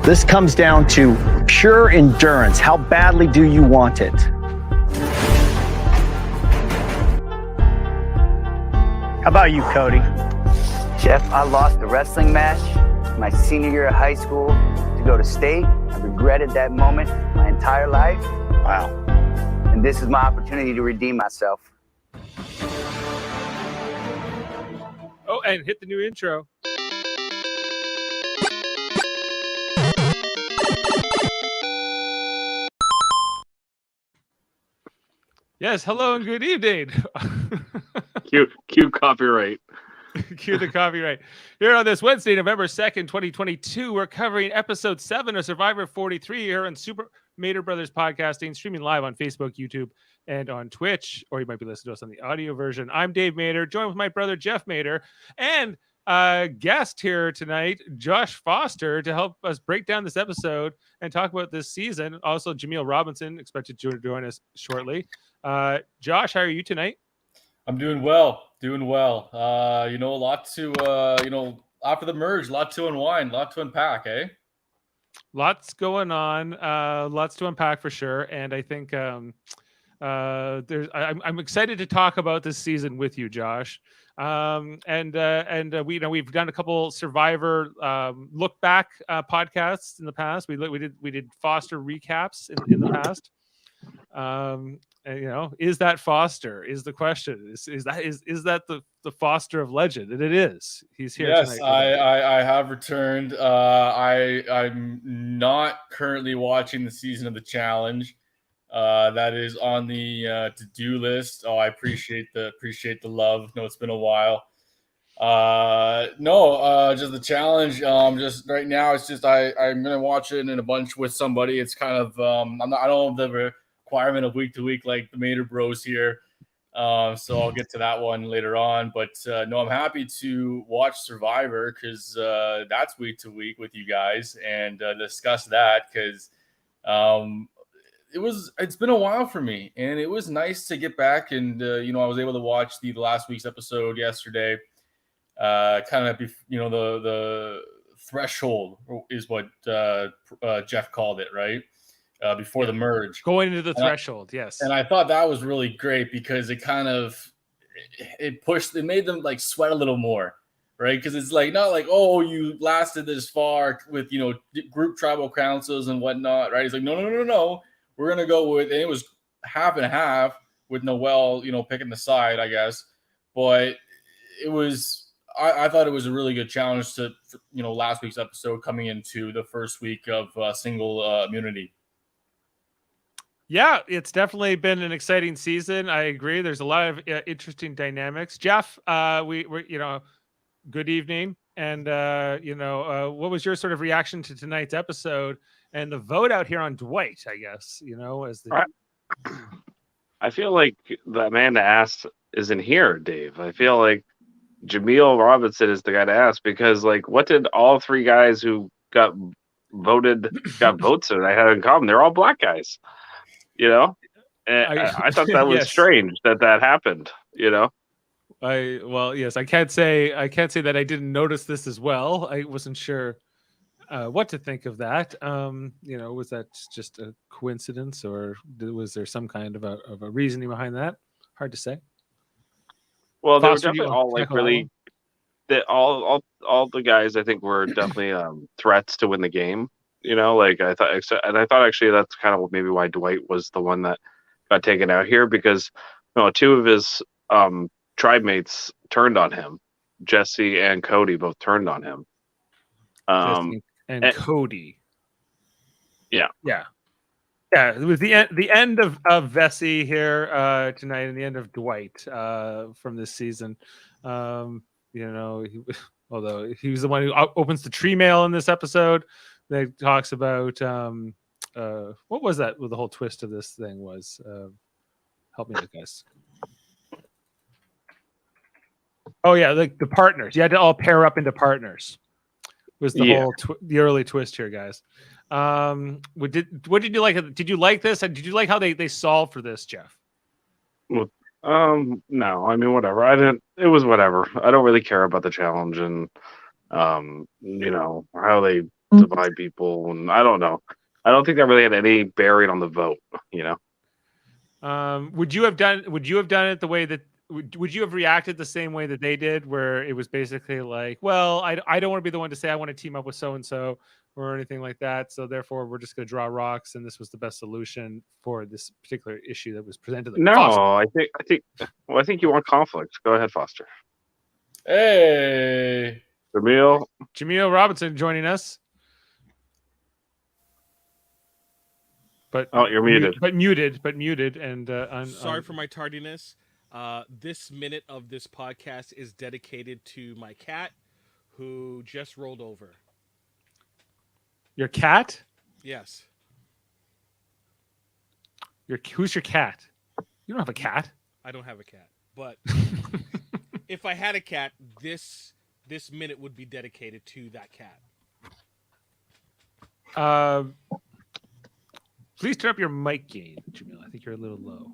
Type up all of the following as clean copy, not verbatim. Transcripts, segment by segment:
This comes down to pure endurance. How badly do you want it? How about you, Cody? Jeff, I lost a wrestling match my senior year of high school to go to state. I regretted that moment my entire life. Wow. And this is my opportunity to redeem myself. Oh, and hit the new intro. Yes, hello and good evening. Cue copyright. Cue the copyright. Here on this Wednesday, November 2nd, 2022, we're covering episode 7 of Survivor 43 here on Super Mater Brothers Podcasting, streaming live on Facebook, YouTube, and on Twitch, or you might be listening to us on the audio version. I'm Dave Mater, joined with my brother Jeff Mater, and guest here tonight, Josh Foster, to help us break down this episode and talk about this season. Also, Jaemeel Robinson, expected to join us shortly. Josh, how are you tonight? I'm doing well. A lot to, after the merge, a lot to unwind, a lot to unpack, eh? Lots going on, lots to unpack for sure. And I think I'm excited to talk about this season with you, Josh. We've done a couple Survivor look back podcasts in the past. We did Foster recaps in the past. Is that Foster is the question. Is that the Foster of legend? And it is. He's here yes, tonight. I have returned. I'm not currently watching the season of the challenge. That is on the to-do list. Oh, I appreciate the love. No, it's been a while. Just the challenge. Just right now, it's just I'm gonna watch it in a bunch with somebody. It's kind of I don't have the requirement of week to week like the Mater Bros here. So I'll get to that one later on. But I'm happy to watch Survivor because that's week to week with you guys and discuss that because it's been a while for me, and it was nice to get back and I was able to watch the last week's episode yesterday. The threshold is what Jeff called it, right? Before the merge. Going into the threshold, yes. And I thought that was really great because it made them like sweat a little more, right? Because it's like not like, oh, you lasted this far with group tribal councils and whatnot, right? It's like no. We're gonna go with, and it was half and half with Noel, picking the side, I guess. But it was, I thought it was a really good challenge to, last week's episode coming into the first week of single immunity. Yeah, it's definitely been an exciting season. I agree. There's a lot of interesting dynamics. Jeff, we're good evening. And, what was your sort of reaction to tonight's episode and the vote out here on Dwight, I guess, I feel like the man to ask isn't here, Dave. I feel like Jaemeel Robinson is the guy to ask because, like, what did all three guys who got votes and I had in common? They're all black guys, And I thought that was strange that happened, I can't say that I didn't notice this as well. I wasn't sure what to think of that. Was that just a coincidence or was there some kind of a reasoning behind that? Hard to say. Well, they were definitely all like really. All the guys I think were definitely threats to win the game. I thought actually that's kind of maybe why Dwight was the one that got taken out here because two of his tribe mates turned on him. Jesse and Cody both turned on him. And Cody. Yeah. It was the end of Vesey here tonight and the end of Dwight from this season. Although he was the one who opens the tree mail in this episode that talks about what was that? What the whole twist of this thing was? Help me with this. Oh yeah, like the partners. You had to all pair up into partners. Was the whole the early twist here, guys? What did you like? Did you like this? Did you like how they solved for this, Jeff? Well, no, I mean whatever. I didn't. It was whatever. I don't really care about the challenge and how they divide people, and I don't know. I don't think that really had any bearing on the vote. Would you have done it the way that would you have reacted the same way that they did, where it was basically like, well, I don't want to be the one to say I want to team up with so and so or anything like that, so therefore we're just going to draw rocks, and this was the best solution for this particular issue that was presented? No, I think you want conflict. Go ahead, Foster. Hey, Jaemeel Robinson joining us. But you're muted. But muted, and sorry for my tardiness. This minute of this podcast is dedicated to my cat, who just rolled over. Your cat? Yes. Who's your cat? You don't have a cat. I don't have a cat, but if I had a cat, this minute would be dedicated to that cat. Please turn up your mic gain, Jaemeel. I think you're a little low.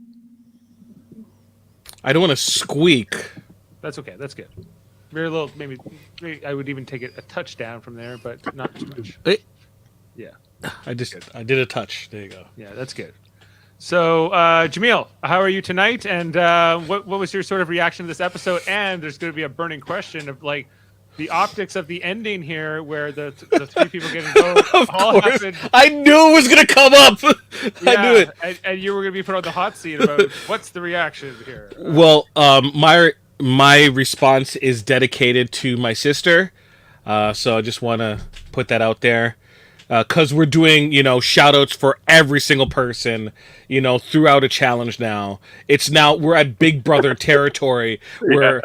I don't want to squeak. That's okay. That's good. Very little. Maybe I would even take it a touchdown from there, but not too much. Yeah. I did a touch. There you go. Yeah, that's good. So, Jaemeel, how are you tonight? And what was your sort of reaction to this episode? And there's going to be a burning question of like the optics of the ending here, where the three people getting voted all happened. I knew it was going to come up. Yeah, I knew it. And you were going to be put on the hot seat about what's the reaction here. Well, my response is dedicated to my sister. So I just want to put that out there. Because we're doing, shout outs for every single person, throughout a challenge now. We're at Big Brother territory where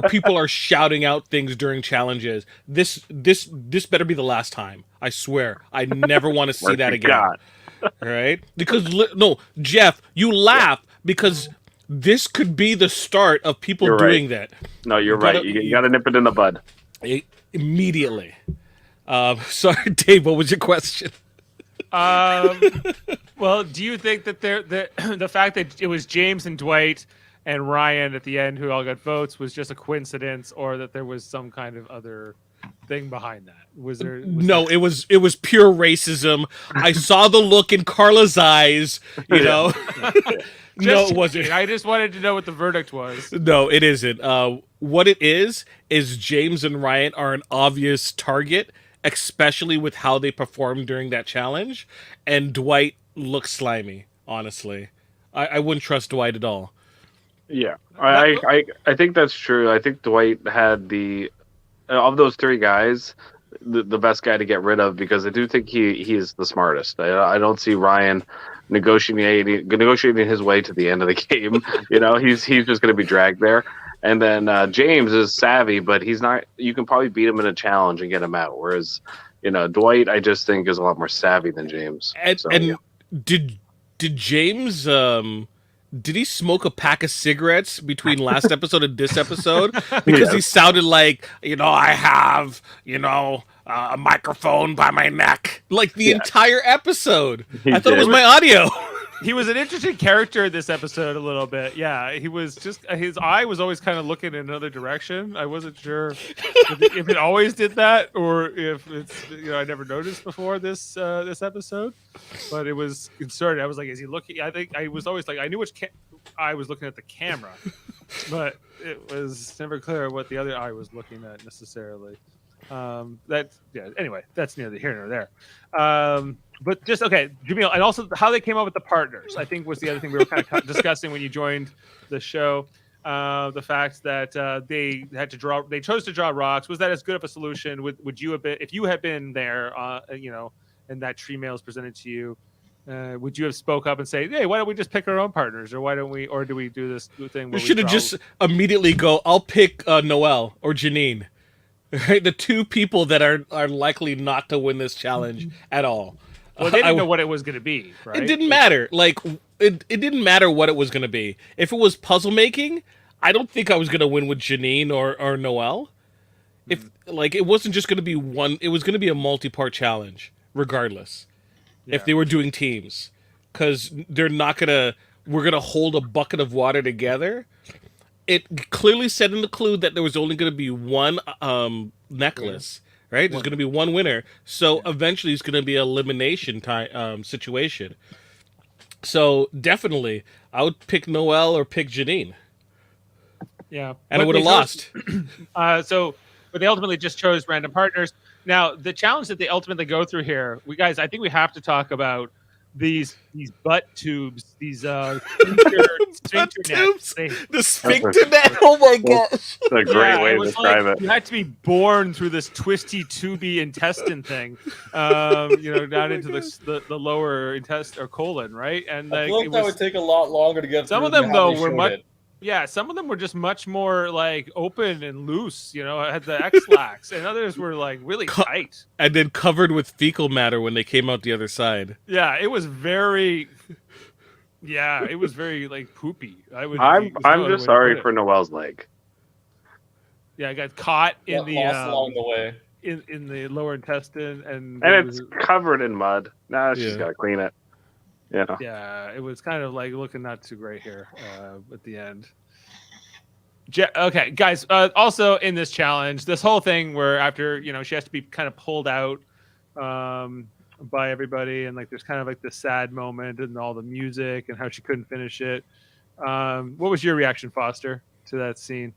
people are shouting out things during challenges. This better be the last time. I swear. I never want to see that again. God. All right? Because, no, Jeff, you laugh because this could be the start of people doing that. No, you're right. You got to nip it in the bud. Immediately. Sorry, Dave, what was your question? Well, do you think that the fact that it was James and Dwight and Ryan at the end who all got votes was just a coincidence, or that there was some kind of other thing behind that? It was pure racism. I saw the look in Carla's eyes, No, it wasn't. I just wanted to know what the verdict was. No, it isn't. What it is James and Ryan are an obvious target, especially with how they performed during that challenge. And Dwight looks slimy, honestly. I wouldn't trust Dwight at all. Yeah, I think that's true. I think Dwight had of those three guys, the best guy to get rid of, because I do think he is the smartest. I don't see Ryan negotiating his way to the end of the game. He's just going to be dragged there. And then James is savvy, but he's not. You can probably beat him in a challenge and get him out. Whereas, Dwight, I just think is a lot more savvy than James. Did James? Did he smoke a pack of cigarettes between last episode and this episode? Because he sounded like, I have, a microphone by my neck, like the entire episode. I thought it was my audio. He was an interesting character this episode a little bit. Yeah, he was just, his eye was always kind of looking in another direction. I wasn't sure if it always did that, or if it's, I never noticed before this episode, but it was concerning. I was like, is he looking? I think I was always like, I knew which eye was looking at the camera, but it was never clear what the other eye was looking at necessarily. Anyway, that's neither here nor there. But just okay, Jaemeel, and also how they came up with the partners, I think was the other thing we were kind of discussing when you joined the show. The fact that they chose to draw rocks. Was that as good of a solution? Would you have been, if you had been there, and that tree mail is presented to you? Would you have spoke up and say, "Hey, why don't we just pick our own partners, or why don't we, or do we do this thing?" We should have just immediately go. I'll pick Noelle or Janine. Right, the two people that are likely not to win this challenge at all. Well, they didn't know what it was going to be, right? It didn't matter. Like, it didn't matter what it was going to be. If it was puzzle making, I don't think I was going to win with Janine or Noelle. If it wasn't just going to be one, it was going to be a multi-part challenge, regardless. Yeah. If they were doing teams, because they're not gonna. We're gonna hold a bucket of water together. It clearly said in the clue that there was only going to be one necklace, right? There's going to be one winner. So eventually it's going to be an elimination time situation. So definitely, I would pick Noelle or pick Janine. Yeah. And I would have lost. But they ultimately just chose random partners. Now, the challenge that they ultimately go through here, I think we have to talk about these butt tubes, these sphincter tubes, nets. the sphincter net. Oh my gosh, that's a great way to describe it. You had to be born through this twisty, tubey intestine thing, down into the lower intestine or colon, right? And I feel like that would take a lot longer to get. Some of them though were much. Yeah, some of them were just much more like open and loose, had the X-lax, and others were like really tight. And then covered with fecal matter when they came out the other side. Yeah, it was very like poopy. I'm just sorry for Noelle's leg. Yeah, I got caught in along the way. In the lower intestine, and it's covered in mud. Now she's got to clean it. Yeah. Yeah, it was kind of like looking not too great here at the end. Okay, guys. Also in this challenge, this whole thing where after she has to be kind of pulled out by everybody, and like there's kind of like this sad moment and all the music and how she couldn't finish it. What was your reaction, Foster, to that scene?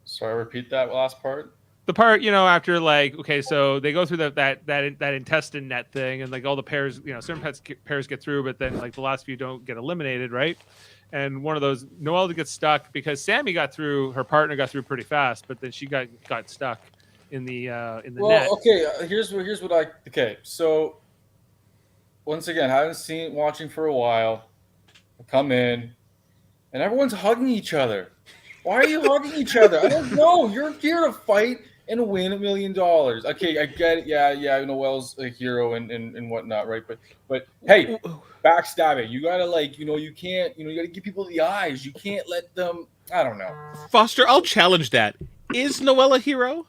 Sorry, repeat that last part. The part, after so they go through that intestine net thing, and like all the pairs, certain pairs get through, but then like the last few don't get eliminated, right? And one of those, Noelle gets stuck because Sammy got through, her partner got through pretty fast, but then she got stuck in the net. Okay, here's what okay. So once again, haven't watching for a while. I come in, and everyone's hugging each other. Why are you hugging each other? I don't know. You're here to fight and win $1 million. Okay, I get it. Yeah, Noelle's a hero and whatnot, right? But hey, backstabbing. You gotta you can't, you gotta give people the eyes. You can't let them. I don't know. Foster, I'll challenge that. Is Noelle a hero?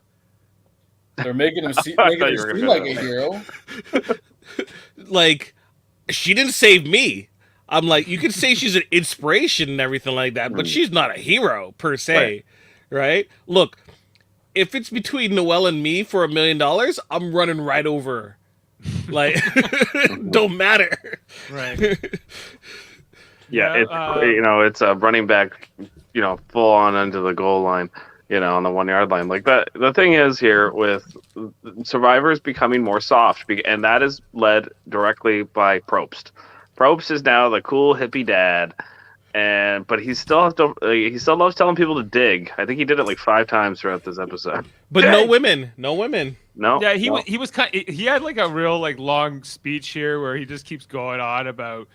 They're making him seem like a hero. Like, she didn't save me. I'm like, you could say she's an inspiration and everything like that, but she's not a hero per se, right? Look, if it's between Noelle and me for $1 million, I'm running right over her. Like, don't matter. Right. It's a running back, full on into the goal line, on the 1 yard line. Like that. The thing is here with survivors becoming more soft, and that is led directly by Probst. Probst is now the cool hippie dad, but he still loves telling people to dig. I think he did it like 5 times throughout this episode. But no women. No. Yeah, he was he had like a real like long speech here where he just keeps going on about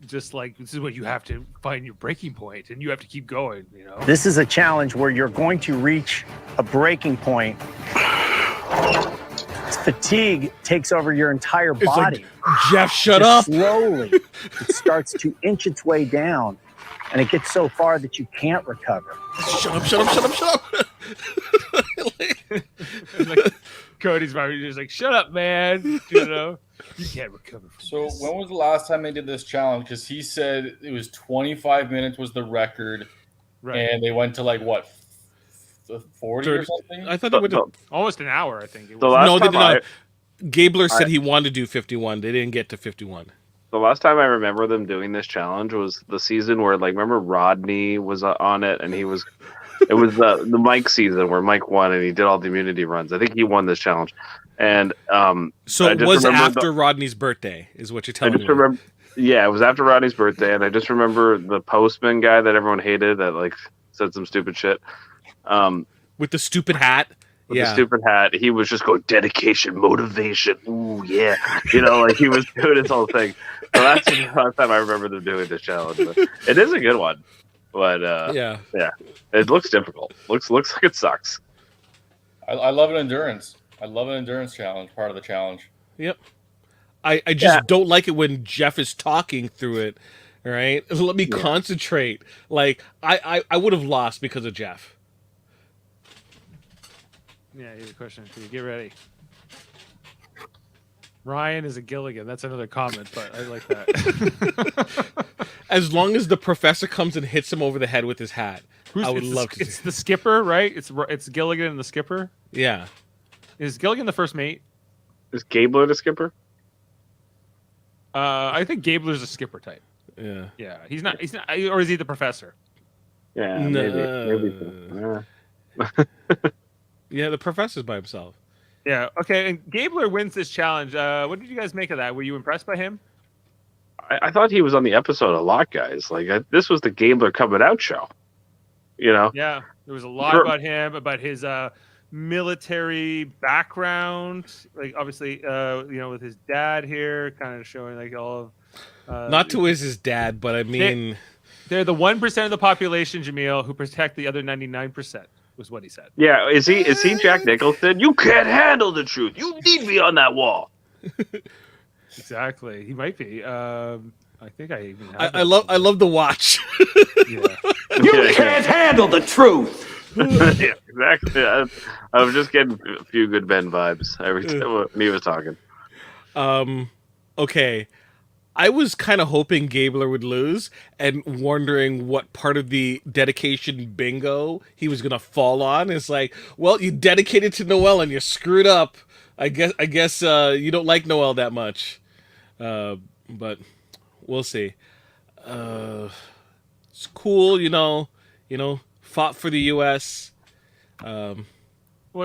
just like this is what you have to find your breaking point and you have to keep going. This is a challenge where you're going to reach a breaking point. Fatigue takes over your entire body. Like, Jeff, shut up. Slowly, it starts to inch its way down, and it gets so far that you can't recover. Shut up. Like, Cody's just like, shut up, man. You can't recover from So this. when was the last time they did this challenge? Because he said it was 25 minutes was the record, right? And they went to like what? 40 or something? I thought they went to almost an hour, I think. It was. No, they did not. Gabler said he wanted to do 51. They didn't get to 51. The last time I remember them doing this challenge was the season where, remember Rodney was on it, and it was the Mike season where Mike won and he did all the immunity runs. I think he won this challenge. And so it was after Rodney's birthday, is what you're telling me. Yeah, it was after Rodney's birthday, and I just remember the postman guy that everyone hated that said some stupid shit. With the stupid hat. The stupid hat. He was just going, dedication, motivation. Ooh, yeah. He was doing his whole thing. So that's the last time I remember them doing this challenge. But it is a good one. But, yeah. It looks difficult. Looks like it sucks. I love an endurance. I love an endurance challenge, part of the challenge. Yep. I just don't like it when Jeff is talking through it. Right? Let me concentrate. Like, I would have lost because of Jeff. Yeah, here's a question for you. Get ready. Ryan is a Gilligan. That's another comment, but I like that. As long as the professor comes and hits him over the head with his hat, I would love to. It's the skipper, right? It's Gilligan and the skipper. Yeah. Is Gilligan the first mate? Is Gabler the skipper? I think Gabler's a skipper type. Yeah. Yeah, he's not, or is he the professor? Yeah, maybe. Yeah, the professor's by himself. Yeah. Okay, and Gabler wins this challenge. What did you guys make of that? Were you impressed by him? I thought he was on the episode a lot, guys. Like this was the Gabler coming out show. You know? Yeah, there was a lot about him, about his military background. Like obviously, with his dad here, kind of showing like all of. Not to his dad, but I mean, they're the 1% of the population, Jaemeel, who protect the other 99%. Was what he said. Yeah, is he Jack Nicholson? You can't handle the truth. You need me on that wall. Exactly, he might be. I think I even. I love the watch. Yeah. You can't handle the truth. Yeah, exactly. I was just getting a few good Ben vibes every time when he was talking. Okay. I was kind of hoping Gabler would lose and wondering what part of the dedication bingo he was going to fall on. It's like, well, you dedicated to Noel and you screwed up. I guess you don't like Noel that much. But we'll see. It's cool, fought for the U.S. Well,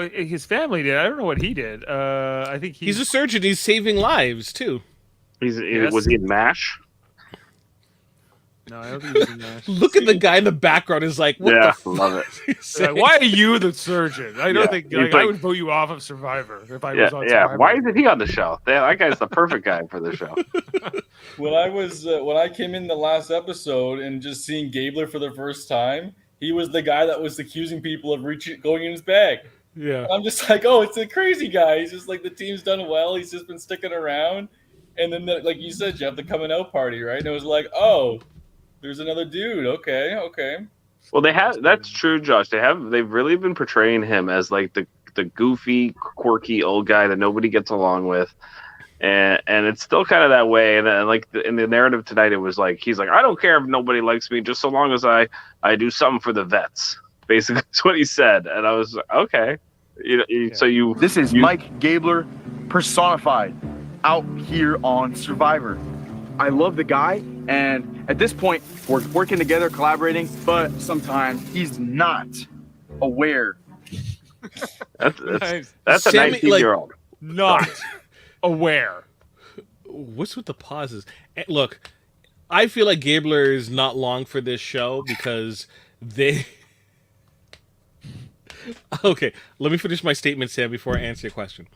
his family did. I don't know what he did. I think he's a surgeon. He's saving lives, too. Was he in MASH? No, I don't think he was in MASH. Look at the guy in the background. Is like, what the fuck? Love it. Like, why are you the surgeon? I don't think I would vote you off of Survivor if I was on Survivor. Yeah, why isn't he on the show? That guy's the perfect guy for the show. When I came in the last episode and just seeing Gabler for the first time, he was the guy that was accusing people of going in his bag. Yeah, and I'm just like, oh, it's a crazy guy. He's just like, the team's done well. He's just been sticking around. And then, like you said, Jeff, the coming out party, right? And it was like, oh, there's another dude. Okay. Well, that's true, Josh. They've really been portraying him as like the goofy, quirky old guy that nobody gets along with, and it's still kind of that way. And like in the narrative tonight, it was like he's like, I don't care if nobody likes me, just so long as I do something for the vets. Basically, that's what he said, and I was like, okay. This is Mike Gabler personified out here on Survivor. I love the guy, and at this point, we're working together, collaborating, but sometimes he's not aware. That's a 19-year-old. Not aware. What's with the pauses? Look, I feel like Gabler is not long for this show because they... Okay, let me finish my statement, Sam, before I answer your question.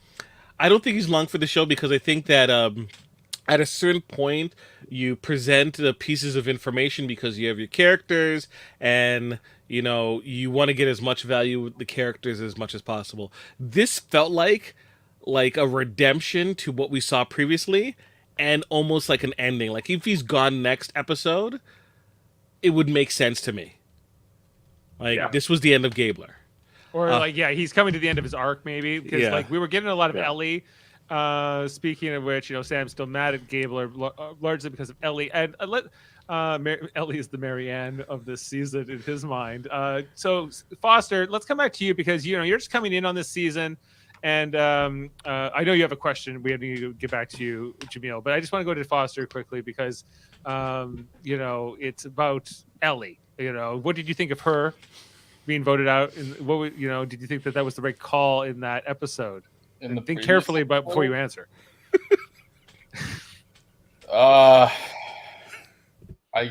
I don't think he's long for the show because I think that at a certain point you present the pieces of information because you have your characters and you want to get as much value with the characters as much as possible. This felt like a redemption to what we saw previously and almost like an ending. Like if he's gone next episode, it would make sense to me. This was the end of Gabler. Or he's coming to the end of his arc, maybe, because we were getting a lot of Ellie. Speaking of which, Sam's still mad at Gabler largely because of Ellie, and Ellie is the Marianne of this season in his mind. So Foster, let's come back to you because you're just coming in on this season, and I know you have a question. We have to get back to you, Jaemeel, but I just want to go to Foster quickly because it's about Ellie. What did you think of her being voted out? And what did you think that was the right call in that episode? And think carefully about before you answer. I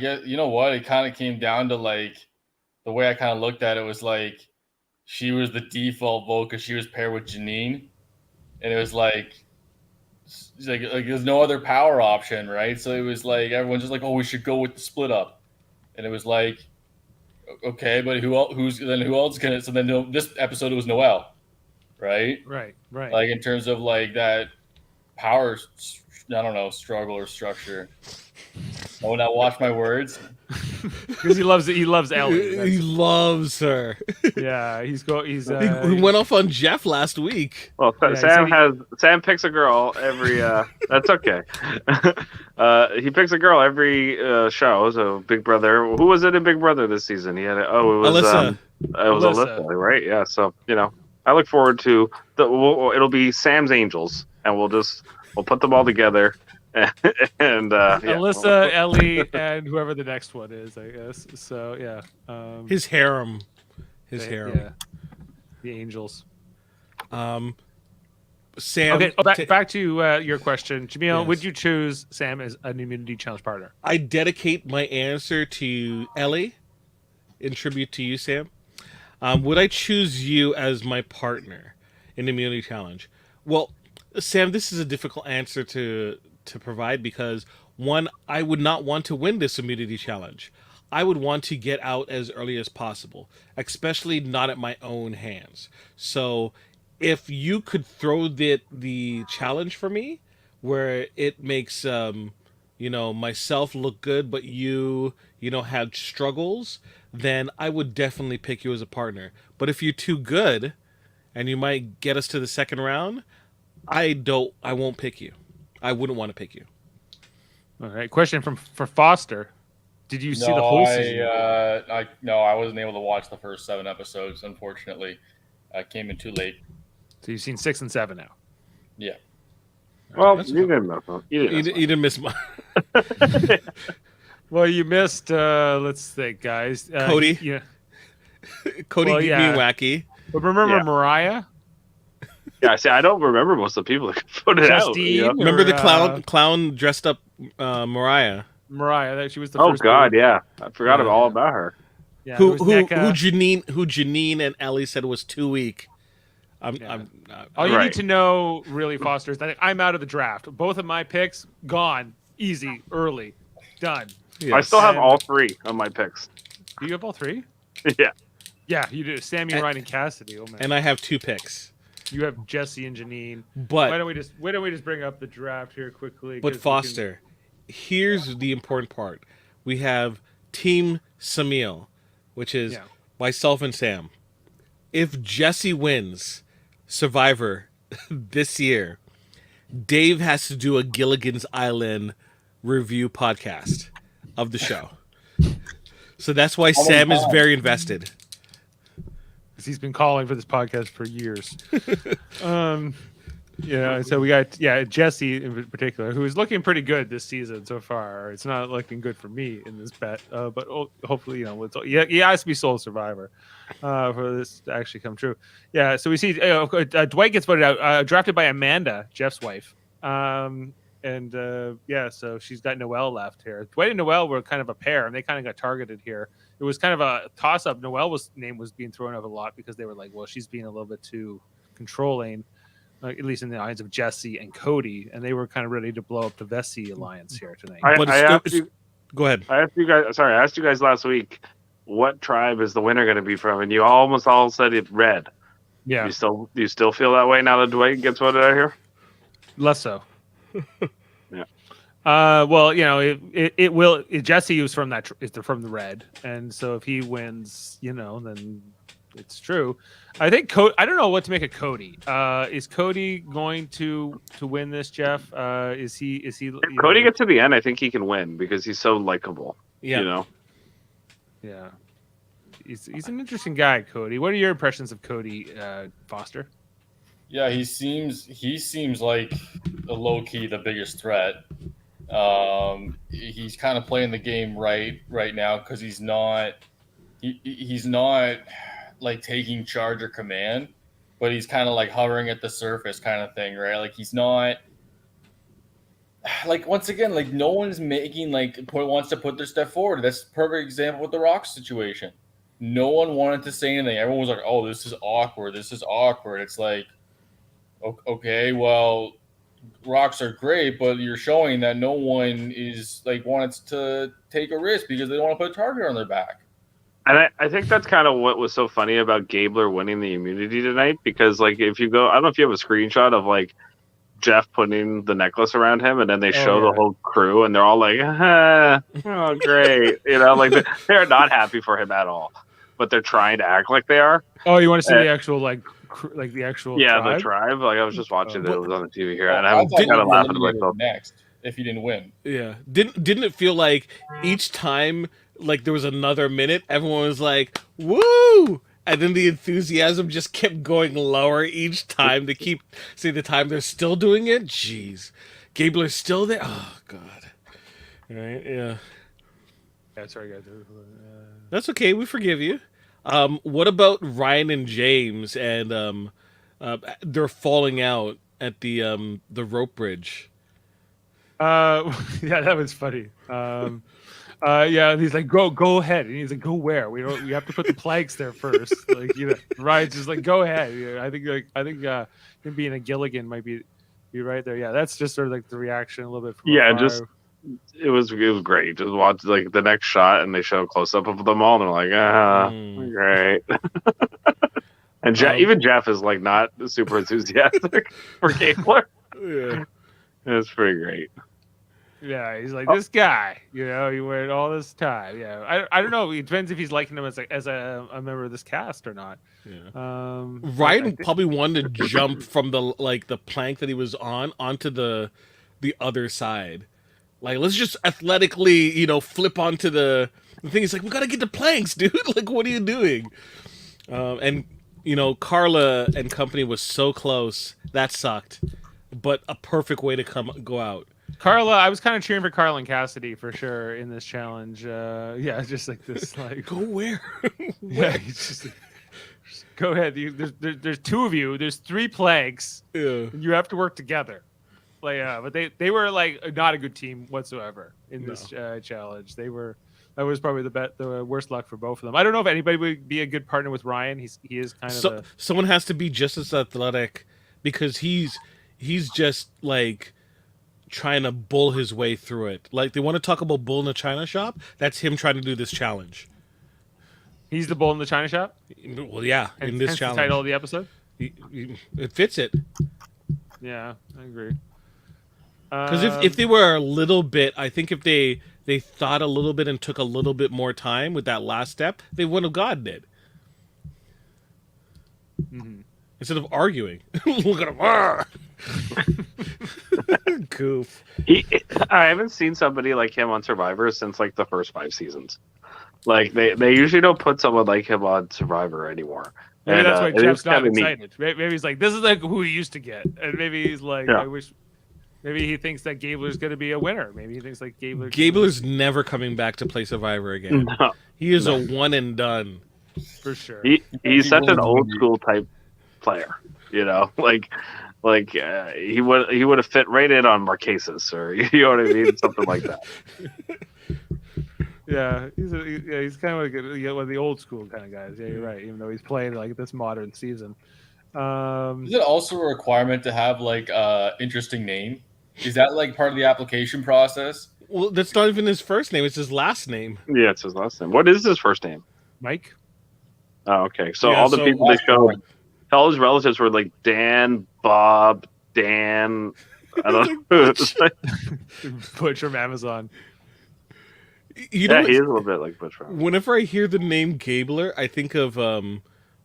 guess what it kind of came down to, like, the way I kind of looked at it was like she was the default vote because she was paired with Janine, and it was like there's no other power option, right? So it was like everyone's just like, oh, we should go with the split up, and it was like, okay, but who else can it? So then this episode it was Noel, right? Right. Like in terms of like that power, I don't know, struggle or structure. Oh, now watch my words. Because he loves it. He loves Ellie. He loves her. Yeah, he went off on Jeff last week. Well, Sam picks a girl every. That's okay. He picks a girl every show. So Big Brother. Who was it in Big Brother this season? He had it was Alyssa. It was Alyssa, right? Yeah. So I look forward to it'll be Sam's Angels, and we'll put them all together. And Alyssa, Ellie, and whoever the next one is, I guess. So yeah, his harem, harem. Yeah. The Angels. Sam. Okay, back to your question, Jaemeel. Yes. Would you choose Sam as an immunity challenge partner? I dedicate my answer to Ellie, in tribute to you, Sam. Would I choose you as my partner in immunity challenge? Well, Sam, this is a difficult answer to provide because, one, I would not want to win this immunity challenge. I would want to get out as early as possible, especially not at my own hands. So if you could throw the challenge for me where it makes myself look good, but you had struggles, then I would definitely pick you as a partner. But if you're too good and you might get us to the second round, I won't pick you. I wouldn't want to pick you. All right. Question for Foster. Did you see the whole season? No, I wasn't able to watch the first 7 episodes. Unfortunately, I came in too late. So you've seen 6 and 7 now. Yeah. Well, you didn't miss one. You didn't miss one. Well, you missed. Let's think, guys. Cody. Yeah. Cody being wacky. But remember Mariah? Yeah, see, I don't remember most of the people that put it Justine, out. Remember the clown dressed up Mariah? Mariah, that she was the first. Oh God, yeah, I forgot all about her. Yeah, who Janine and Ellie said was too weak. All you need to know, really, Foster, is that I'm out of the draft. Both of my picks gone, easy, early, done. Yes. I still have all 3 of my picks. Do you have all 3? Yeah. Yeah, you do. Sammy, Ryan, and Cassidy. Oh man. And I have 2 picks. You have Jesse and Janine. But why don't we just bring up the draft here quickly? But Foster, here's the important part. We have Team Jaemeel, which is myself and Sam. If Jesse wins Survivor this year, Dave has to do a Gilligan's Island review podcast of the show. So that's why Sam is very invested. He's been calling for this podcast for years. So we got Jesse in particular, who is looking pretty good this season so far. It's not looking good for me in this bet, but hopefully he has to be sole survivor for this to actually come true. Yeah, so we see Dwight gets voted out, drafted by Amanda, Jeff's wife. So she's got Noelle left here. Dwight and Noelle were kind of a pair, and they kind of got targeted here. It was kind of a toss-up. Noelle's name was being thrown out a lot because they were like, well, she's being a little bit too controlling, at least in the eyes of Jesse and Cody, and they were kind of ready to blow up the Vessi alliance here tonight. Go ahead. I asked you guys last week, what tribe is the winner going to be from, and you almost all said it red. Yeah. Do you still feel that way now that Dwight gets voted out here? Less so. Yeah. It will. Jesse is from the red, and so if he wins, then it's true. I think I don't know what to make of Cody. Is Cody going to win this, Jeff? Is he? If Cody gets to the end, I think he can win because he's so likable. Yeah. Yeah. He's an interesting guy, Cody. What are your impressions of Cody, Foster? Yeah, he seems like a low key the biggest threat. He's kind of playing the game right now because he's not like taking charge or command, but he's kind of like hovering at the surface kind of thing, right? Like he's not like, once again, like no one's making wants to put their step forward. That's a perfect example with the Rock situation. No one wanted to say anything. Everyone was like, oh, this is awkward. It's like, okay, well, Rocks are great, but you're showing that no one is wants to take a risk because they don't want to put a target on their back. And I think that's kind of what was so funny about Gabler winning the immunity tonight, because if you go, I don't know if you have a screenshot of Jeff putting the necklace around him, and then they show the whole crew, and they're all like, "Oh, great!" Like they're not happy for him at all, but they're trying to act like they are. Oh, you want to see the actual the actual the tribe? tribe. Like I was just watching it was on the TV here, and I I'm thought kind of you'd be laughing at eliminated myself. next if you didn't win. Yeah. Didn't it feel like each time like there was another minute, everyone was like, "Woo!" And then the enthusiasm just kept going lower each time to keep see the time they're still doing it. Jeez. Gabler's still there. Oh god. Right, yeah. Yeah, sorry guys. That's okay, we forgive you. What about Ryan and James and they're falling out at the rope bridge? Yeah, that was funny. Yeah, and he's like, go ahead, and he's like, go where? We have to put the planks there first. Like, Ryan's just like, go ahead. I think him being a Gilligan might be right there. Yeah, that's just sort of like the reaction a little bit from afar. It was great. Just watch like the next shot, and they show a close up of them all, and they're like, great. And even Jeff is like not super enthusiastic for Gabler. Yeah, it's pretty great. Yeah, he's like this guy. He waited all this time. Yeah, I don't know. It depends if he's liking him as a member of this cast or not. Yeah. Ryan probably wanted to jump from the plank that he was on onto the other side. Like, let's just athletically, flip onto the thing. He's like, we gotta get the planks, dude. Like, what are you doing? And Carla and company was so close. That sucked, but a perfect way to go out. Carla, I was kind of cheering for Carla and Cassidy for sure in this challenge. Yeah, just like this, like go where? Yeah, just go ahead. There's two of you. There's 3 planks. Yeah, and you have to work together. Like, but they were like not a good team whatsoever in this challenge. That was probably the worst luck for both of them. I don't know if anybody would be a good partner with Ryan. He is kind of someone has to be just as athletic because he's just like trying to bull his way through it. Like, they want to talk about bull in the china shop. That's him trying to do this challenge. He's the bull in the china shop. Well, yeah, in this challenge. The title of the episode. It fits it. Yeah, I agree. Because if they were a little bit, I think if they thought a little bit and took a little bit more time with that last step, they wouldn't have gotten it. Mm-hmm. Instead of arguing. Look at him. Goof. I haven't seen somebody like him on Survivor since like the first 5 seasons. Like they usually don't put someone like him on Survivor anymore. Maybe that's why Jeff's not excited. Maybe he's like, this is like who he used to get, and maybe he's like, I wish. Maybe he thinks that Gabler's going to be a winner. Maybe he thinks like Gabler's never coming back to play Survivor again. No, he is a one and done for sure. He's such an old school type player. Like he would have fit right in on Marquesas or you know what I mean, something like that. Yeah, he's kind of like one of the old school kind of guys. Yeah, you're right. Even though he's playing like this modern season. Is it also a requirement to have like interesting name? Is that like part of the application process? Well, that's not even his first name. It's his last name. Yeah, it's his last name. What is his first name? Mike. Oh, okay. So all the people they showed, all his relatives were like Dan, Bob, Dan. I don't know. Butch from Amazon. He is a little bit like Butch. Whenever I hear the name Gabler, I think of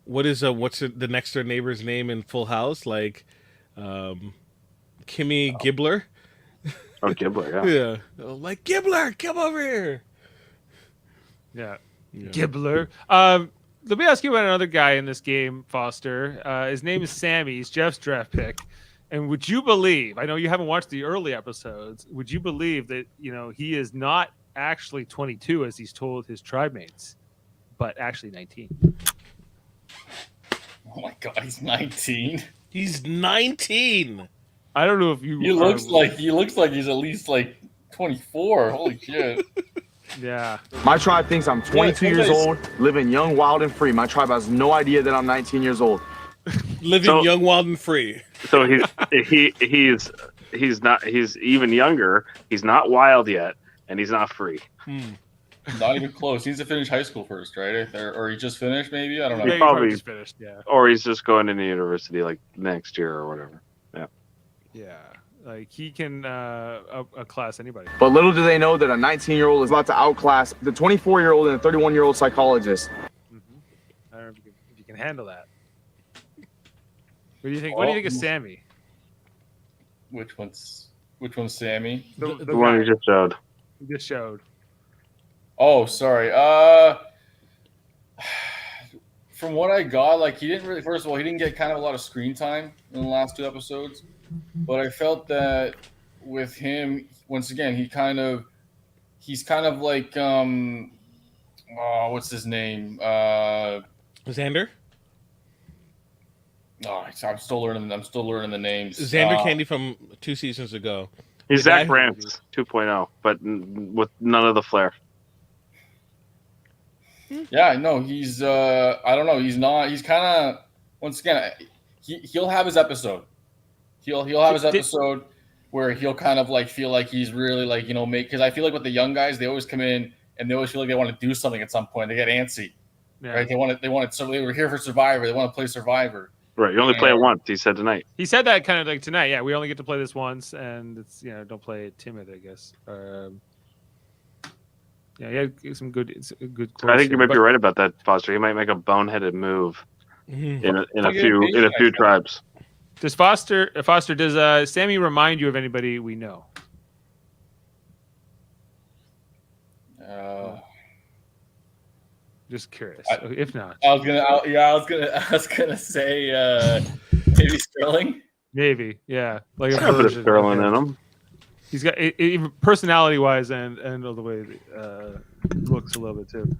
what's the next door neighbor's name in Full House? Like, Kimmy Gibbler. Oh, Gibbler, yeah. Yeah, like Gibbler, come over here. Yeah. Gibbler. Let me ask you about another guy in this game, Foster. His name is Sammy. He's Jeff's draft pick. And would you believe? I know you haven't watched the early episodes. Would you believe that he is not actually 22 as he's told his tribe mates, but actually 19? Oh my God, he's 19. He's 19. I don't know if you. He looks like he's at least like 24. Holy shit. Yeah. My tribe thinks I'm 22 years old, living young, wild, and free. My tribe has no idea that I'm 19 years old. Living young, wild, and free. So he's not. He's even younger. He's not wild yet, and he's not free. Not even close. He needs to finish high school first, right? Or he just finished, maybe? I don't know. He probably just finished, yeah. Or he's just going into university like next year or whatever. Yeah. Yeah, like he can outclass anybody. But little do they know that a 19-year-old is about to outclass the 24-year-old and the 31-year-old psychologist. I don't know if you can handle that. What do you think? What do you think of Sammy? Which one's Sammy? The one guy you just showed. you just showed. Oh, sorry. From what I got, like he didn't really. First of all, he didn't get kind of a lot of screen time in the last 2 episodes, but I felt that with him, once again, he's kind of like what's his name? Xander? Oh, I'm still learning the names. Xander Candy from 2 seasons ago. He's Zach Rance 2.0, but with none of the flair. Yeah, no, he's I don't know, he's not. He's kind of, once again, he'll have his episode. He'll have his episode where he'll kind of like feel like he's really like, you know, because I feel like with the young guys, they always come in and they always feel like they want to do something at some point. They get antsy, right? They want it. So they were here for Survivor. They want to play Survivor. Right, you only play it once. He said tonight. He said that kind of like tonight. Yeah, we only get to play this once, and it's don't play it timid, I guess. Yeah, he had some good. I think you might be right about that, Foster. He might make a boneheaded move in a few tribes. Does does Sammy remind you of anybody we know? Just curious. If not, I was gonna say maybe Sterling. Maybe, yeah, like a bit of Sterling in him. He's got even personality-wise and the way looks a little bit too.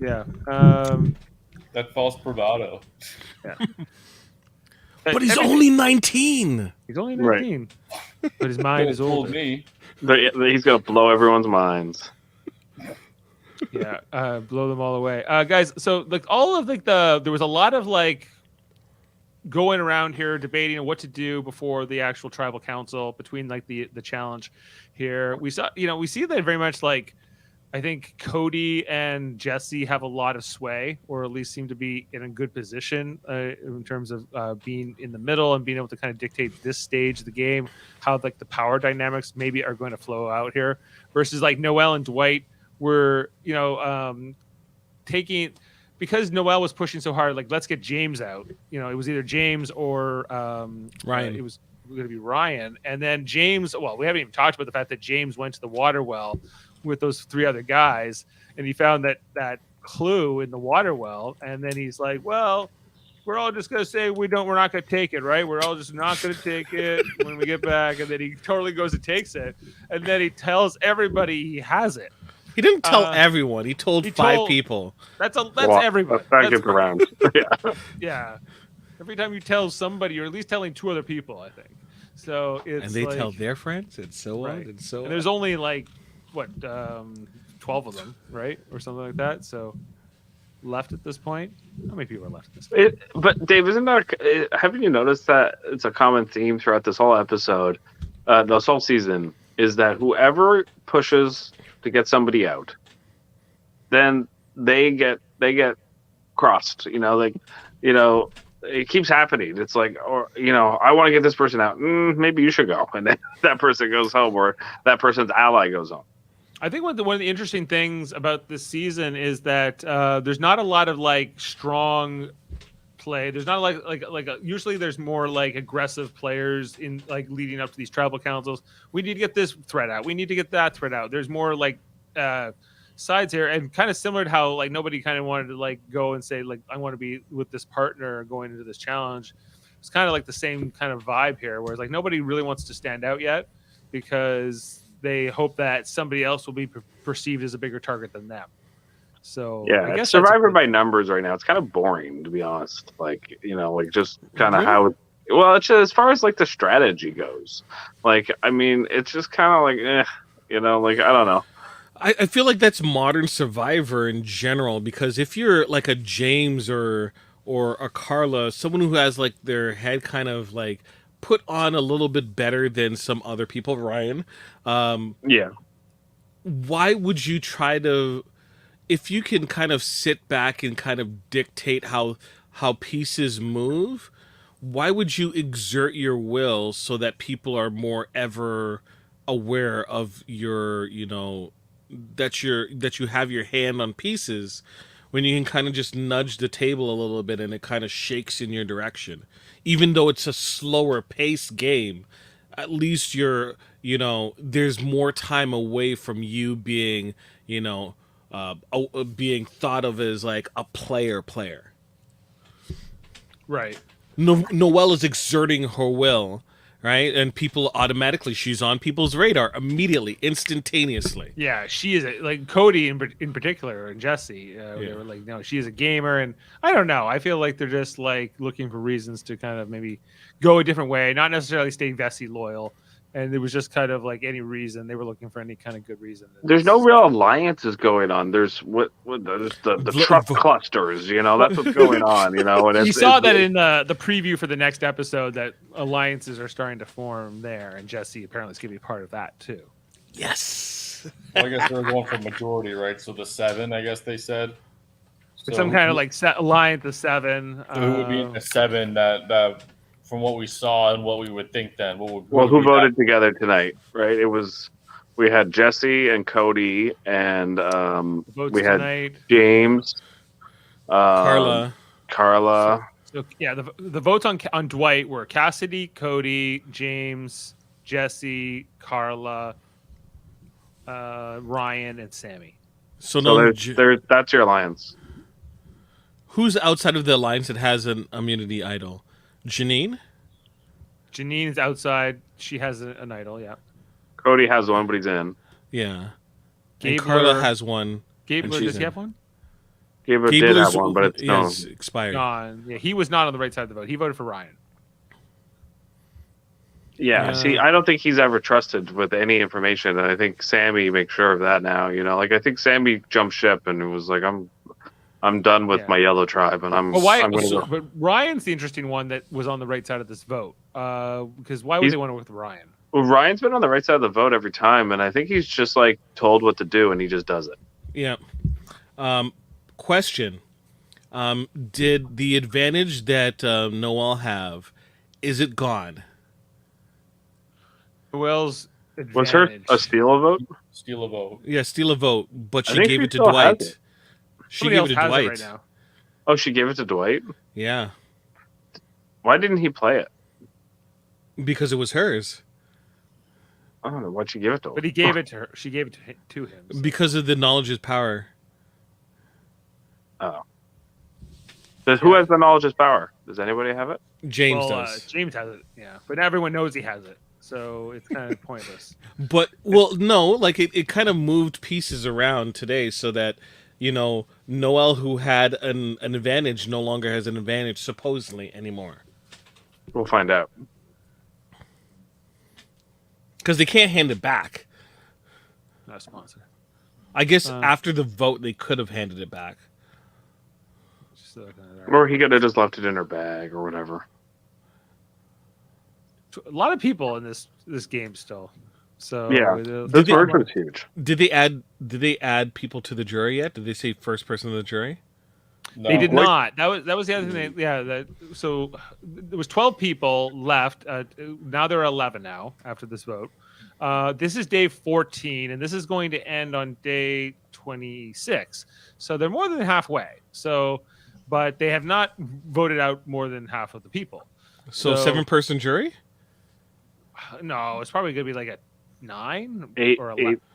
Yeah. That false bravado. Yeah. But he's only 19. He's only 19. Right. But his mind is older. Me. He's gonna blow everyone's minds. Yeah, blow them all away, guys. So like all of like there was a lot of like going around here debating what to do before the actual tribal council between like the challenge here. We see that very much like I think Cody and Jesse have a lot of sway, or at least seem to be in a good position in terms of being in the middle and being able to kind of dictate this stage of the game, how like the power dynamics maybe are going to flow out here versus like Noel and Dwight were, taking, because Noel was pushing so hard, like, let's get James out. It was either James or Ryan. It was going to be Ryan. And then James, well, we haven't even talked about the fact that James went to the water well with those 3 other guys, and he found that clue in the water well. And then he's like, well, we're all just going to say we're not going to take it, right? We're all just not going to take it when we get back. And then he totally goes and takes it. And then he tells everybody he has it. He didn't tell everyone. He told 5 people. That's everybody. That's around. Yeah. Yeah. Every time you tell somebody, you're at least telling 2 other people, I think. So it's and they tell their friends, and so on, and so on. And there's only like 12 of them, right, or something like that. So left at this point. How many people are left at this point? But Dave, haven't you noticed that it's a common theme throughout this whole episode, this whole season, is that whoever pushes to get somebody out, then they get crossed. It keeps happening. It's like, or I want to get this person out. Maybe you should go, and then that person goes home, or that person's ally goes home. I think one of the interesting things about this season is that there's not a lot of like strong play. There's not usually there's more like aggressive players in like leading up to these tribal councils. We need to get this threat out. We need to get that threat out. There's more like sides here, and kind of similar to how like nobody kind of wanted to like go and say like I want to be with this partner going into this challenge. It's kind of like the same kind of vibe here, whereas like nobody really wants to stand out yet because they hope that somebody else will be perceived as a bigger target than them. So yeah, I guess Survivor by numbers right now. It's kind of boring, to be honest. Like just kind of how. Well, it's just, as far as like the strategy goes. Like, I mean, it's just kind of like, I don't know. I feel like that's modern Survivor in general, because if you're like a James or a Carla, someone who has like their head kind of like put on a little bit better than some other people, Ryan. Yeah. Why would you try to, if you can kind of sit back and kind of dictate how pieces move, why would you exert your will so that people are more ever aware of your, that you have your hand on pieces, when you can kind of just nudge the table a little bit and it kind of shakes in your direction, even though it's a slower paced game. At least there's more time away from you being, being thought of as like a player. Right. Noelle is exerting her will, right? And people automatically, she's on people's radar immediately, instantaneously. Yeah, she is like Cody in particular, and Jesse. They were like, no, she is a gamer, and I don't know. I feel like they're just like looking for reasons to kind of maybe go a different way, not necessarily stay Vessi loyal. And it was just kind of like any reason they were looking for any kind of good reason. There's no real alliances going on. There's the truck clusters, that's what's going on, And you saw that in the preview for the next episode that alliances are starting to form there, and Jesse apparently is going to be part of that too. Yes. Well, I guess they're going for majority, right? So the 7, I guess they said. So some kind of like alliance of 7. So who would be in the 7 that from what we saw and what we would think then? Who voted together tonight, right? We had Jesse and Cody, and we had tonight. James, Carla. So yeah, the votes on Dwight were Cassidy, Cody, James, Jesse, Carla, Ryan, and Sammy. So that's your alliance. Who's outside of the alliance that has an immunity idol? Janine is outside. She has an idol, yeah. Cody has one, but he's in. Yeah. And Carla has one. Gabler, does he have one? Gabler did have one, but it's expired. Gone. Yeah, he was not on the right side of the vote. He voted for Ryan. Yeah, see, I don't think he's ever trusted with any information, and I think Sammy makes sure of that now. Like I think Sammy jumped ship and was like, I'm done with my yellow tribe, and I'm going to go. But Ryan's the interesting one that was on the right side of this vote. Because why would they want to work with Ryan? Well, Ryan's been on the right side of the vote every time, and I think he's just like told what to do, and he just does it. Yeah. Question: did the advantage that Noelle have, is it gone? Noelle's advantage. Was her a steal a vote? Steal a vote. Yeah, steal a vote, but she gave it to Dwight. She gave it to Dwight. Right now. Oh, she gave it to Dwight? Yeah. Why didn't he play it? Because it was hers. I don't know. Why'd she give it to him? But he gave it to her. She gave it to him. So. Because of the knowledge is power. Oh. Who has the knowledge is power? Does anybody have it? James does. James has it, yeah. But everyone knows he has it. So it's kind of pointless. But, no. Like, it kind of moved pieces around today so that... Noelle, who had an advantage, no longer has an advantage, supposedly, anymore. We'll find out. Because they can't hand it back. Not a sponsor. I guess after the vote, they could have handed it back. Or he could have just left it in her bag or whatever. A lot of people in this game still. So yeah, this version is huge. Did they add people to the jury yet? Did they say first person to the jury? No. They did not. That was the other thing. So there was 12 people left. Now there are 11 now after this vote. This is day 14, and this is going to end on day 26. So they're more than halfway. But they have not voted out more than half of the people. So 7-person jury? No, it's probably going to be like a 9 8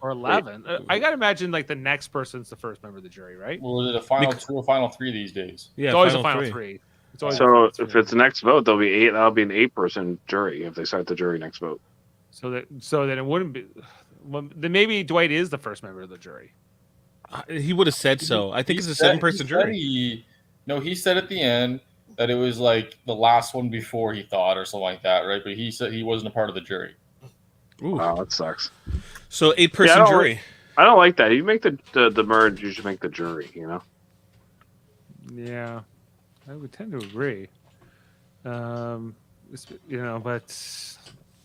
or 11. I gotta imagine like the next person's the first member of the jury, right? Well, is it a final 2 or final 3 these days? Yeah, it's always a final 3. So if it's the next vote, there'll be 8. That'll be an 8-person jury if they start the jury next vote. So that it wouldn't be. Well, then maybe Dwight is the first member of the jury. He would have said so. I think it's a 7-person jury. He said at the end that it was like the last one before he thought or something like that, right? But he said he wasn't a part of the jury. Ooh. Wow, that sucks. So 8-person jury. I don't like that. You make the merge, you should make the jury, Yeah, I would tend to agree. But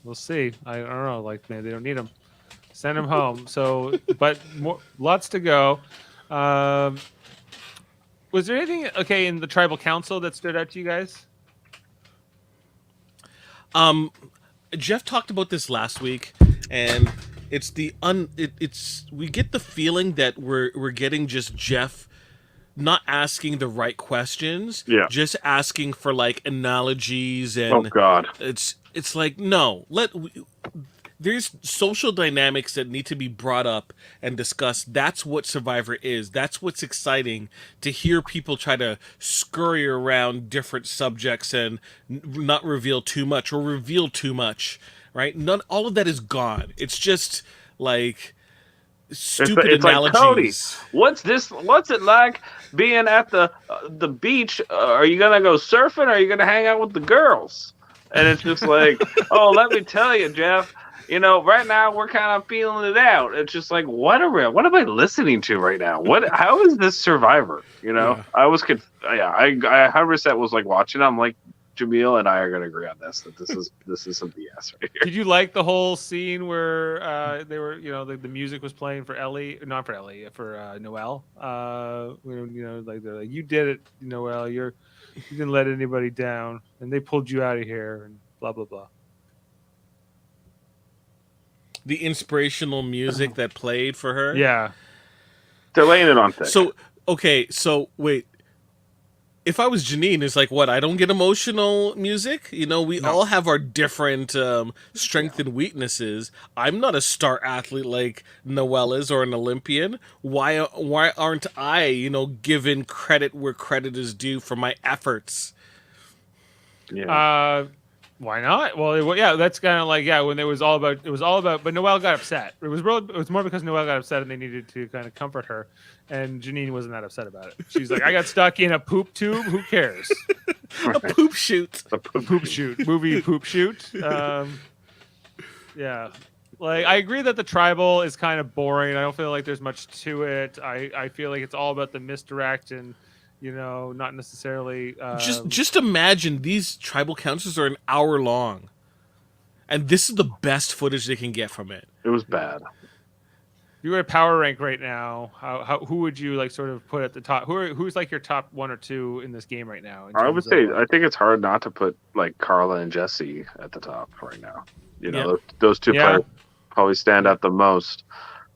we'll see. I don't know. Like, maybe they don't need them. Send them home. So, but lots to go. Was there anything in the tribal council that stood out to you guys? Jeff talked about this last week, and it's we get the feeling that we're getting just Jeff not asking the right questions, just asking for like analogies, and oh god, it's like, no, there's social dynamics that need to be brought up and discussed. That's what Survivor is. That's what's exciting, to hear people try to scurry around different subjects and not reveal too much or reveal too much, right? All of that is gone. It's just like stupid it's analogies. Like, Cody, what's it like being at the beach? Are you gonna go surfing, or are you gonna hang out with the girls? And it's just like, oh, let me tell you, Jeff, right now we're kind of feeling it out. It's just like, what am I listening to right now? How is this Survivor? I was I 100% was like watching. I'm like, Jaemeel and I are going to agree on this, that this is some BS right here. Did you like the whole scene where they were, the music was playing for Ellie, not for Ellie, for Noelle? Like they're like, you did it, Noelle. You didn't let anybody down, and they pulled you out of here, and blah blah blah. The inspirational music that played for her. Yeah, they're laying it on thick. So wait. If I was Janine, it's like, what? I don't get emotional music. We all have our different strengths and weaknesses. I'm not a star athlete like Noelle is, or an Olympian. Why aren't I, given credit where credit is due for my efforts? Yeah. Why not? Well, yeah, that's kind of like, when it was all about, but Noelle got upset. It was more because Noelle got upset and they needed to kind of comfort her, and Janine wasn't that upset about it. She's like, I got stuck in a poop tube. Who cares? A poop shoot. A poop shoot. Movie poop shoot. Yeah. Like, I agree that the tribal is kind of boring. I don't feel like there's much to it. I feel like it's all about the misdirect and, not necessarily. Just imagine these tribal councils are an hour long, and this is the best footage they can get from it. It was bad. If you were at power rank right now, who would you like sort of put at the top? Who's like your top 1 or 2 in this game right now? I would say I think it's hard not to put like Carla and Jesse at the top right now. Those two players probably stand out the most.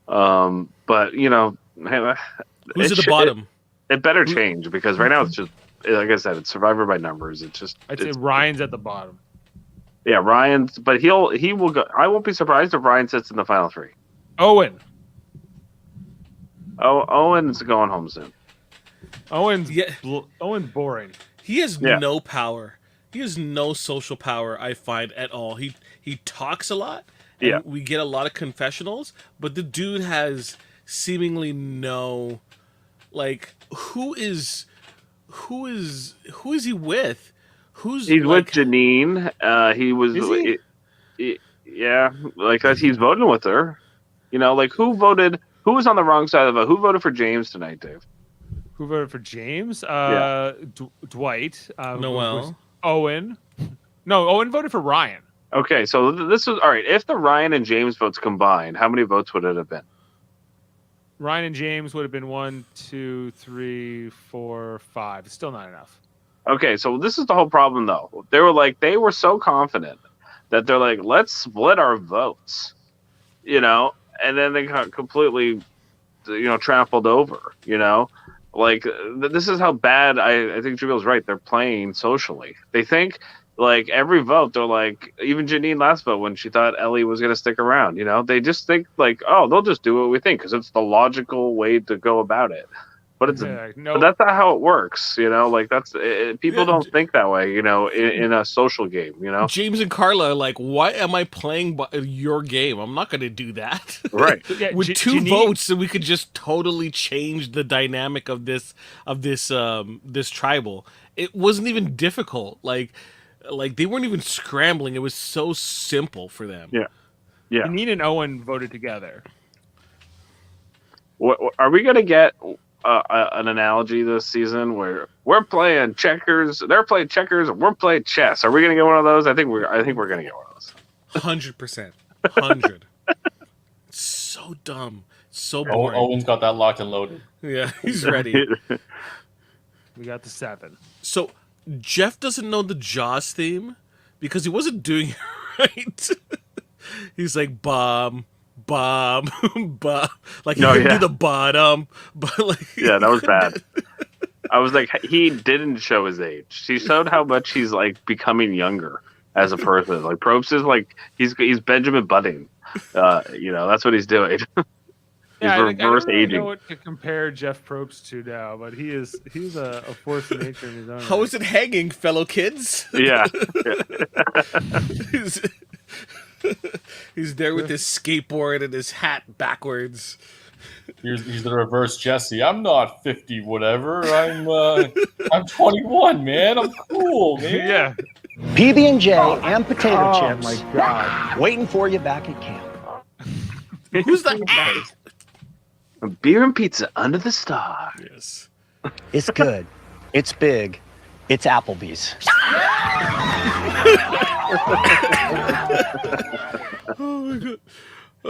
But who's at the bottom? It better change, because right now it's just, like I said, it's Survivor by numbers. I'd say Ryan's at the bottom. Yeah, Ryan's, but he will go. I won't be surprised if Ryan sits in the final 3. Owen's going home soon. Owen's boring. He has no power. He has no social power, I find, at all. He talks a lot. And we get a lot of confessionals, but the dude has seemingly no, like, who is he with? He's with Janine. He was. Is he? Yeah, like that. He's voting with her. Like, who voted? Who was on the wrong side of the vote? Who voted for James tonight, Dave? Who voted for James? Dwight. Noelle. Owen. No, Owen voted for Ryan. Okay, so this was all right. If the Ryan and James votes combined, how many votes would it have been? Ryan and James would have been 1, 2, 3, 4, 5. It's still not enough. Okay, so this is the whole problem, though. They were so confident that they're like, let's split our votes, and then they got completely, trampled over, Like, this is how bad, I think Jameel's right, they're playing socially. They think, like, every vote, they're like, even Janine last vote when she thought Ellie was going to stick around, they just think, like, oh, they'll just do what we think because it's the logical way to go about it. But it's but that's not how it works, Like, that's people don't think that way, in a social game, James and Carla are like, why am I playing your game? I'm not going to do that. Right. With 2 votes, we could just totally change the dynamic of this tribal. It wasn't even difficult. Like they weren't even scrambling. It was so simple for them. Yeah. Janine and Owen voted together. What are we going to get? An analogy this season where we're playing checkers, they're playing checkers, and we're playing chess. Are we going to get one of those? I think we're going to get one of those. 100%. 100. So dumb. So boring. Owen's got that locked and loaded. Yeah, he's ready. We got the 7. So Jeff doesn't know the Jaws theme because he wasn't doing it right. He's like bomb, bomb, bomb. Like he couldn't do the bottom, but like that was bad. I was like, he didn't show his age. He showed how much he's like becoming younger as a person. Like Probst is like he's Benjamin Button. That's what he's doing. Yeah, reverse I don't really aging. know what to compare Jeff Probst to now, but he's a force of nature in his own. How is it hanging, fellow kids? Yeah. He's there with his skateboard and his hat backwards. He's the reverse Jesse. I'm not 50, whatever. I'm 21, man. I'm cool, man. Yeah. PB&J and potato chips. Oh my God. Waiting for you back at camp. Who's that? Beer and pizza under the stars. Yes. It's good. It's big. It's Applebee's. Oh my God.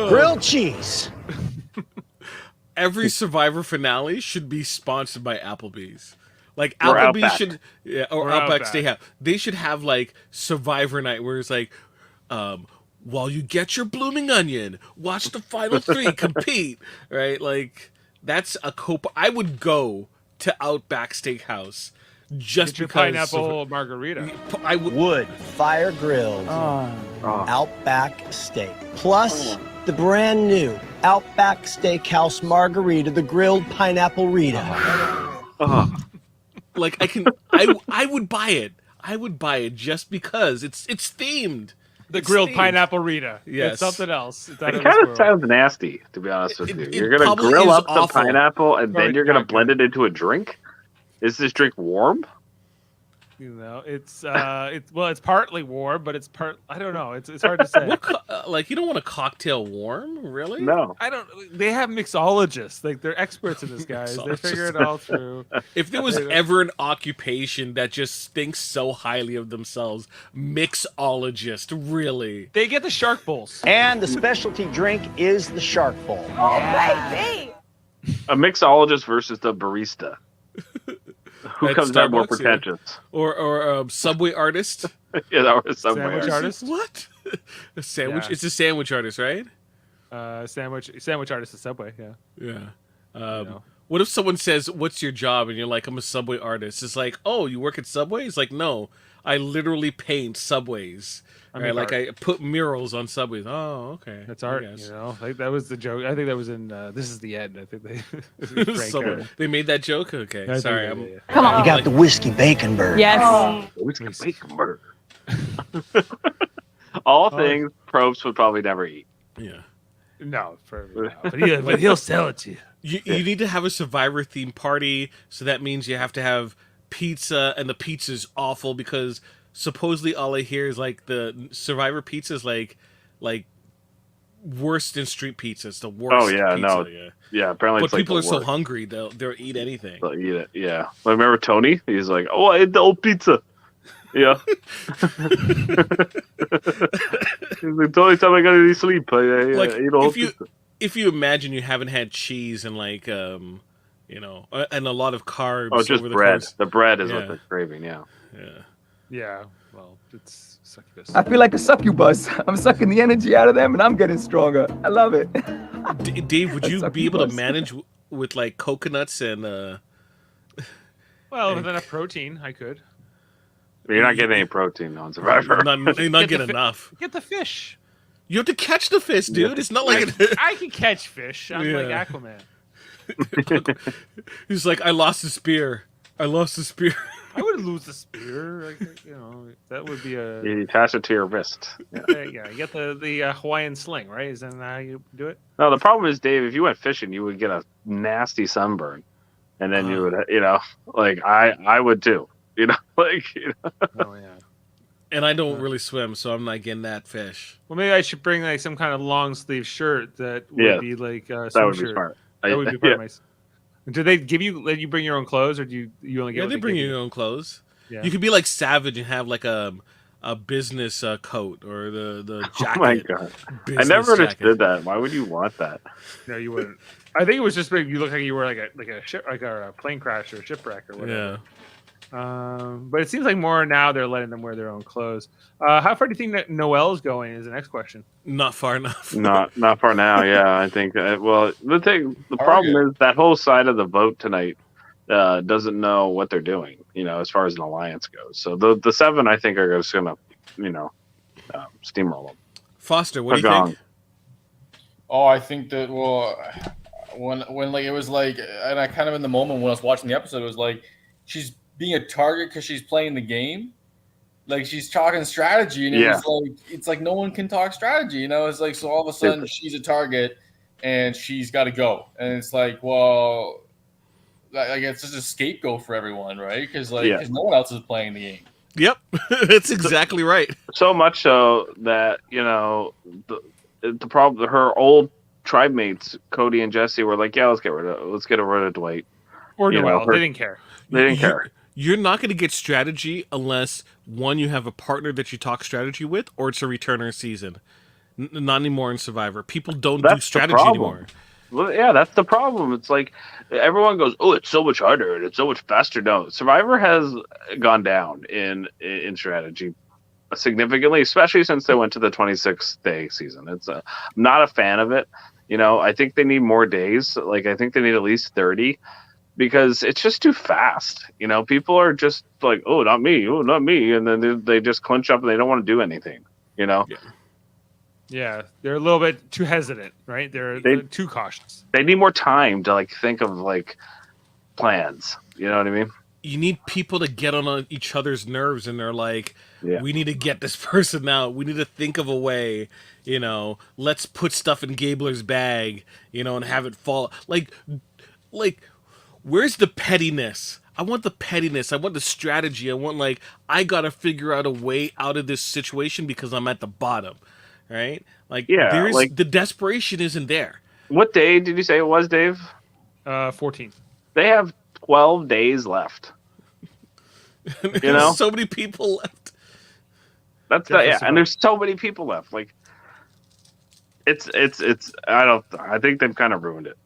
Grilled cheese. Every Survivor finale should be sponsored by Applebee's. Like Or Applebee's Outback. should, or Or Outback Outback. Steakhouse. They should have like Survivor night where it's like, while you get your blooming onion, watch the final three compete. Right? Like that's a I would go to Outback Steakhouse just Get your because pineapple margarita. I would. Wood, fire grilled, Outback steak. Plus the brand new Outback Steakhouse margarita, the grilled pineapple Rita. Like I would buy it. I would buy it just because it's themed. The It's grilled themed. pineapple Rita. Yes. It's something else. It's out It of kind this of world. sounds nasty, to be honest with you. It You're gonna probably grill is up the awful. pineapple and then Probably you're gonna not blend good. it into a drink. Is this drink warm? You know, it's partly warm, but it's I don't know. It's hard to say. Like you don't want a cocktail warm, really? No. I don't. They have mixologists. Like they're experts in this, guys. They figure it all through. If there was ever an occupation that just thinks so highly of themselves, mixologist, really. They get the shark bowls. And the specialty drink is the Shark Bowl. A mixologist versus the barista. Who At comes out more Starbucks, yeah. pretentious? Or Subway artist. Yeah, that was somewhere. Sandwich artist. What? A sandwich? Yeah. It's a sandwich artist, right? Sandwich artist at Subway. Yeah. Yeah. know. What if someone says, "What's your job?" and you're like, "I'm a Subway artist." It's like, "Oh, you work at Subway?" It's like, "No, I literally paint subways." Right? Like I put murals on subways. Oh, okay. That's I art. guess. You know, like that was the joke. I think that was in This Is the End. I think they. Frank, Subway. They made that joke. Okay, I think sorry. they did, Come on. You got the whiskey bacon burger. Yes. Whiskey bacon burger. All things Probst would probably never eat. Yeah. No, but he'll sell it to you. You need to have a Survivor themed party, so that means you have to have pizza, and the pizza's awful because supposedly all I hear is like the Survivor pizza is like worse than street pizza. It's the worst. Oh yeah, pizza, no, yeah. yeah. Apparently, But it's like people the are so worst. hungry they'll eat anything. They'll eat it. Yeah. I remember Tony. He's like, "Oh, I ate the old pizza." Yeah. He's like, "The only time I got any sleep, I Like ate the old pizza." if you imagine you haven't had cheese and like you know, and a lot of carbs. Oh, just over the bread. course- The bread is Yeah. what they're craving. Yeah. Yeah. Yeah. Well, it's succubus. I feel like a succubus. I'm sucking the energy out of them, and I'm getting stronger. I love it. Dave, would you Sucky be able to bus. manage with like coconuts and Well, with enough protein, I could But you're not getting any protein on Survivor. not get enough? get the fish. You have to catch the fish, dude. It's not like I can catch fish. I'm like Yeah. Aquaman. he's like, I lost the spear. I lost the spear. I wouldn't lose the spear. Like, you know, that would be a You attach it to your wrist. Yeah. yeah. You get the Hawaiian sling, right? Isn't that how you do it? No, the problem is, Dave, if you went fishing, you would get a nasty sunburn, and then you would, you know, like I would too. You know, like Oh yeah. And I don't really swim, so I'm not getting that fish. Well, maybe I should bring like some kind of long sleeve shirt that would Yeah. be like that swim would be shirt. smart. That would be part of my. Do they let you bring your own clothes, or do you only get? Yeah, what they bring give you your own clothes. Yeah. You could be like Savage and have like a business coat or the jacket. Oh my god, I business never jacket. understood that. Why would you want that? No, you wouldn't. I think it was just you look like you were like a plane crash or a shipwreck or whatever. Yeah. But it seems like more now they're letting them wear their own clothes. How far do you think that Noel's going? Is the next question. Not far enough. not for now. Yeah, I think. The problem is that whole side of the vote tonight doesn't know what they're doing. As far as an alliance goes. So the 7, I think, are just gonna, steamroll them. Foster, what do you think? Oh, I think that when like it was like, and I kind of in the moment when I was watching the episode, it was like she's being a target because she's playing the game. Like she's talking strategy, and it's like no one can talk strategy. It's like so all of a sudden she's a target, and she's got to go, and it's like it's just a scapegoat for everyone, right? Because no one else is playing the game. Yep, that's exactly right. So much so that the problem, her old tribe mates Cody and Jesse were like, yeah, let's get rid of Dwight or Noel. They didn't care. You're not going to get strategy unless, one, you have a partner that you talk strategy with, or it's a returner season. Not anymore in Survivor. People don't do strategy anymore. Well, yeah, that's the problem. It's like everyone goes, oh, it's so much harder and it's so much faster. No, Survivor has gone down in strategy significantly, especially since they went to the 26-day season. I'm not a fan of it. I think they need more days. Like, I think they need at least 30. Because it's just too fast. People are just like, oh, not me, and then they just clinch up and they don't want to do anything. Yeah, they're a little bit too hesitant, right? They're too cautious. They need more time to think of plans. You know what I mean? You need people to get on each other's nerves, and they're like, we need to get this person out. We need to think of a way. Let's put stuff in Gabler's bag. And have it fall like. Where's the pettiness? I want the pettiness. I want the strategy. I want I gotta figure out a way out of this situation because I'm at the bottom, right? The desperation isn't there. What day did you say it was, Dave? 14. They have 12 days left. There's so many people left. And there's so many people left. It's. I think they've kind of ruined it.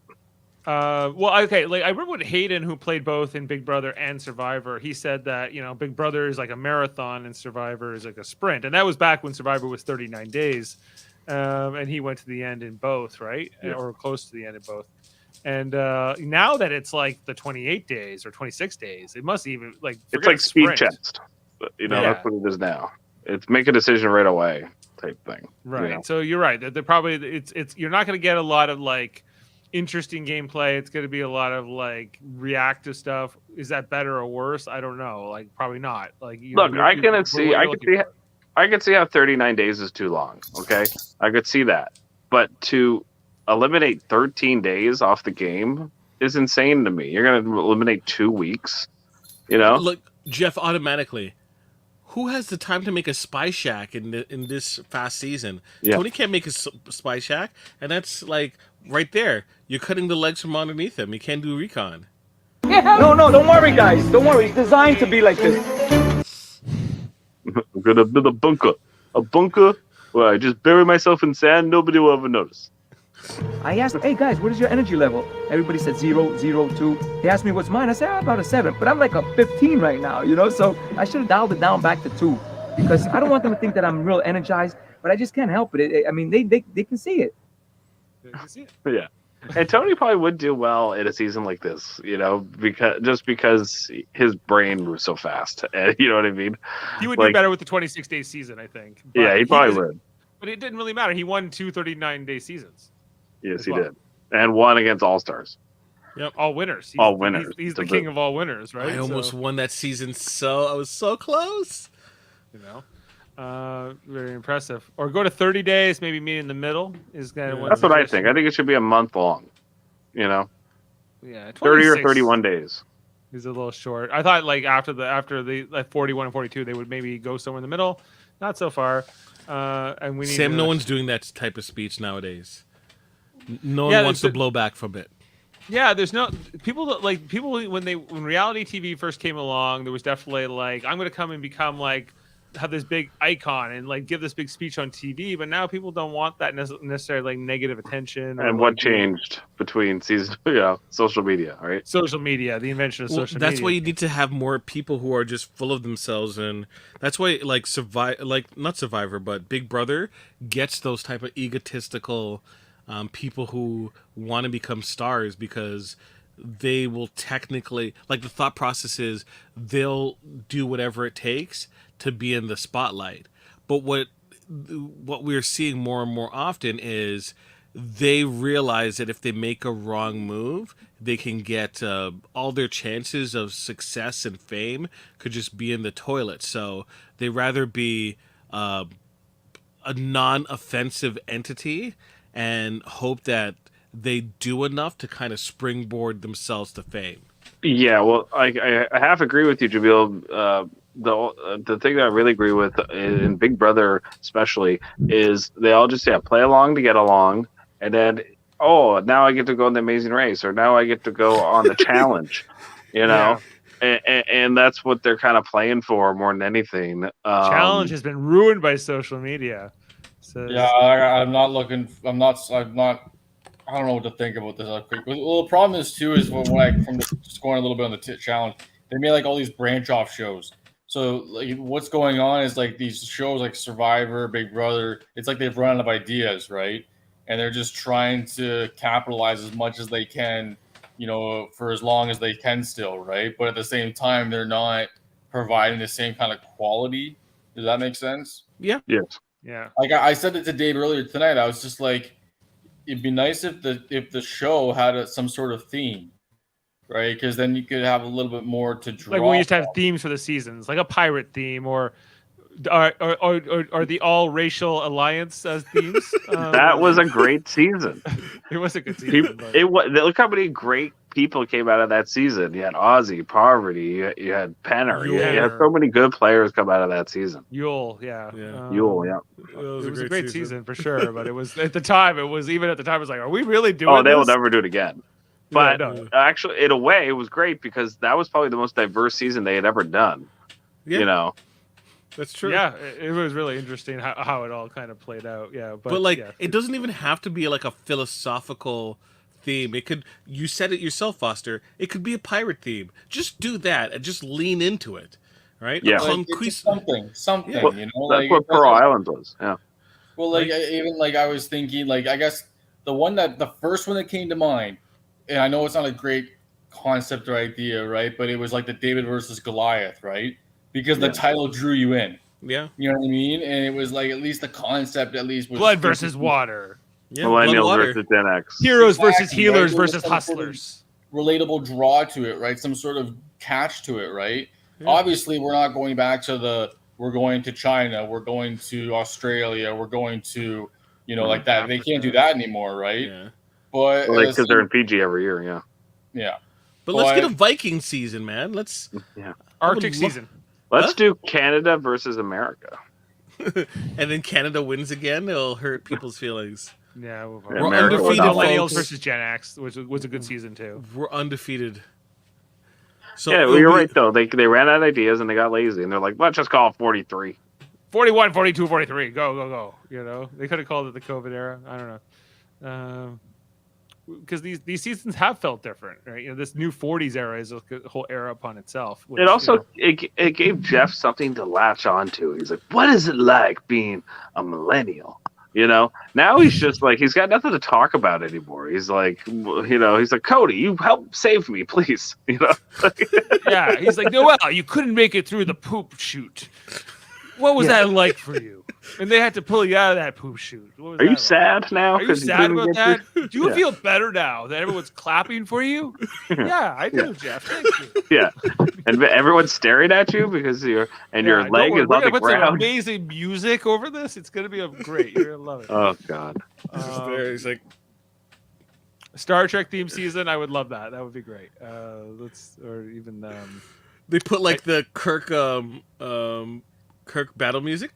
Okay. I remember when Hayden, who played both in Big Brother and Survivor, he said that Big Brother is like a marathon and Survivor is like a sprint, and that was back when Survivor was 39 days, and he went to the end in both, right, or close to the end in both. And now that it's like the 28 days or 26 days, it must even it's like speed chest. That's what it is now. It's make a decision right away type thing. Right. So you're right. They're probably it's you're not going to get a lot of interesting gameplay. It's going to be a lot of reactive stuff. Is that better or worse? I don't know. Probably not. I could see how 39 days is too long. Okay, I could see that, but to eliminate 13 days off the game is insane to me. You're going to eliminate 2 weeks. Look, Jeff, automatically, who has the time to make a spy shack in this fast season? Yeah. Tony can't make a spy shack, and that's right there. You're cutting the legs from underneath him. You can't do recon. No, don't worry, guys. Don't worry. It's designed to be like this. I'm gonna build a bunker. A bunker where I just bury myself in sand. Nobody will ever notice. I asked them, hey guys, what is your energy level? Everybody said 0, 0, 2. They asked me what's mine. I said, about a 7. But I'm like a 15 right now, So I should have dialed it down back to 2. Because I don't want them to think that I'm real energized. But I just can't help it. I mean, they can see it. Yeah. And Tony probably would do well in a season like this, because his brain moves so fast. You know what I mean? He would do better with the 26-day season, I think. But yeah, he probably would. But it didn't really matter. He won 2 39-day seasons. Yes, he did. And won against All-Stars. Yep, all winners. He's the king of all winners, right? I almost won that season, I was so close. Very impressive. Or go to 30 days, maybe meet in the middle. That's what I think. I think it should be a month long. Yeah, 30 or 31 days. He's a little short. I thought after the 41 and 42, they would maybe go somewhere in the middle. Not so far. And we need Sam. No one's doing that type of speech nowadays. No one wants to blow back from it. Yeah, there's no people when reality TV first came along, there was definitely I'm going to come and become have this big icon and like give this big speech on TV, but now people don't want that necessarily like negative attention. And what changed between social media, right? Social media, the invention of social media. That's why you need to have more people who are just full of themselves, and that's why not Survivor, but Big Brother gets those type of egotistical people who want to become stars, because they will technically, like, the thought process is they'll do whatever it takes to be in the spotlight. But what we're seeing more and more often is they realize that if they make a wrong move, they can get all their chances of success and fame could just be in the toilet. So they rather be a non-offensive entity and hope that they do enough to kind of springboard themselves to fame. Yeah, well, I half agree with you, Jaemeel. The thing that I really agree with in Big Brother especially is they all just play along to get along, and then now I get to go on the Amazing Race, or now I get to go on the challenge, and that's what they're kind of playing for more than anything. Challenge has been ruined by social media. So I'm not. I don't know what to think about this. Well, the problem is too is from just going a little bit on the challenge, they made like all these branch off shows. So like what's going on is like these shows like Survivor, Big Brother, it's like they've run out of ideas, right? And they're just trying to capitalize as much as they can, for as long as they can still, right? But at the same time, they're not providing the same kind of quality. Does that make sense? Yeah. Yes. Yeah. Like I said it to Dave earlier tonight. I was just like, it'd be nice if the show had some sort of theme, right? Because then you could have a little bit more to draw. Like we used to have themes for the seasons, like a pirate theme, or the all racial alliance as themes. That was a great season. It was a good season. Look how many great people came out of that season. You had Ozzy, Poverty, you had Penner, you had so many good players come out of that season. Yule, Yule, yeah. It was a great season for sure, but it was at the time. It was like, are we really doing? Oh, they will this? never do it again. But actually, in a way, it was great because that was probably the most diverse season they had ever done. Yeah. That's true. Yeah, it was really interesting how it all kind of played out. Yeah, but it doesn't even have to be like a philosophical theme. It could. You said it yourself, Foster. It could be a pirate theme. Just do that and just lean into it, right? Yeah, something. Yeah. That's what Pearl Island was. Yeah. Well, I was thinking, I guess the first one that came to mind, and I know it's not a great concept or idea, right? But it was like the David versus Goliath, right? Because the title drew you in. Yeah. You know what I mean? And it was like at least the concept was blood versus water. Yeah, millennials versus Gen X. Heroes versus healers versus hustlers. Relatable draw to it, right? Some sort of catch to it, right? Yeah. Obviously, we're not going back to we're going to China, we're going to Australia, we're going to, like that. They can't do that anymore, right? Yeah. But because they're in Fiji every year, yeah. Yeah. But let's get a Viking season, man. Arctic season. Let's do Canada versus America. And then Canada wins again. It'll hurt people's feelings. Yeah, we're undefeated. Millennials versus Gen X, which was a good season too. We're undefeated. So you're right though. They ran out of ideas and they got lazy and they're like, let's just call it 43. 41, 42, 43. Go. They could have called it the COVID era. I don't know. Because these seasons have felt different, right? This new 40s era is a whole era upon itself. Which, it also it gave Jeff something to latch onto. He's like, what is it like being a millennial? Now he's just like, he's got nothing to talk about anymore. He's like, he's like, Cody, you help save me, please. Yeah, he's like, Noel, you couldn't make it through the poop shoot. What was that like for you? And they had to pull you out of that poop shoot. Are you sad now? Are you sad about that? Do you feel better now that everyone's clapping for you? Yeah, I do, Jeff. Thank you. Yeah, and everyone's staring at you because your leg is on the put ground. Some amazing music over this. It's gonna be great. You're gonna love it. Oh God. He's like, Star Trek theme season. I would love that. That would be great. They put like the Kirk battle music.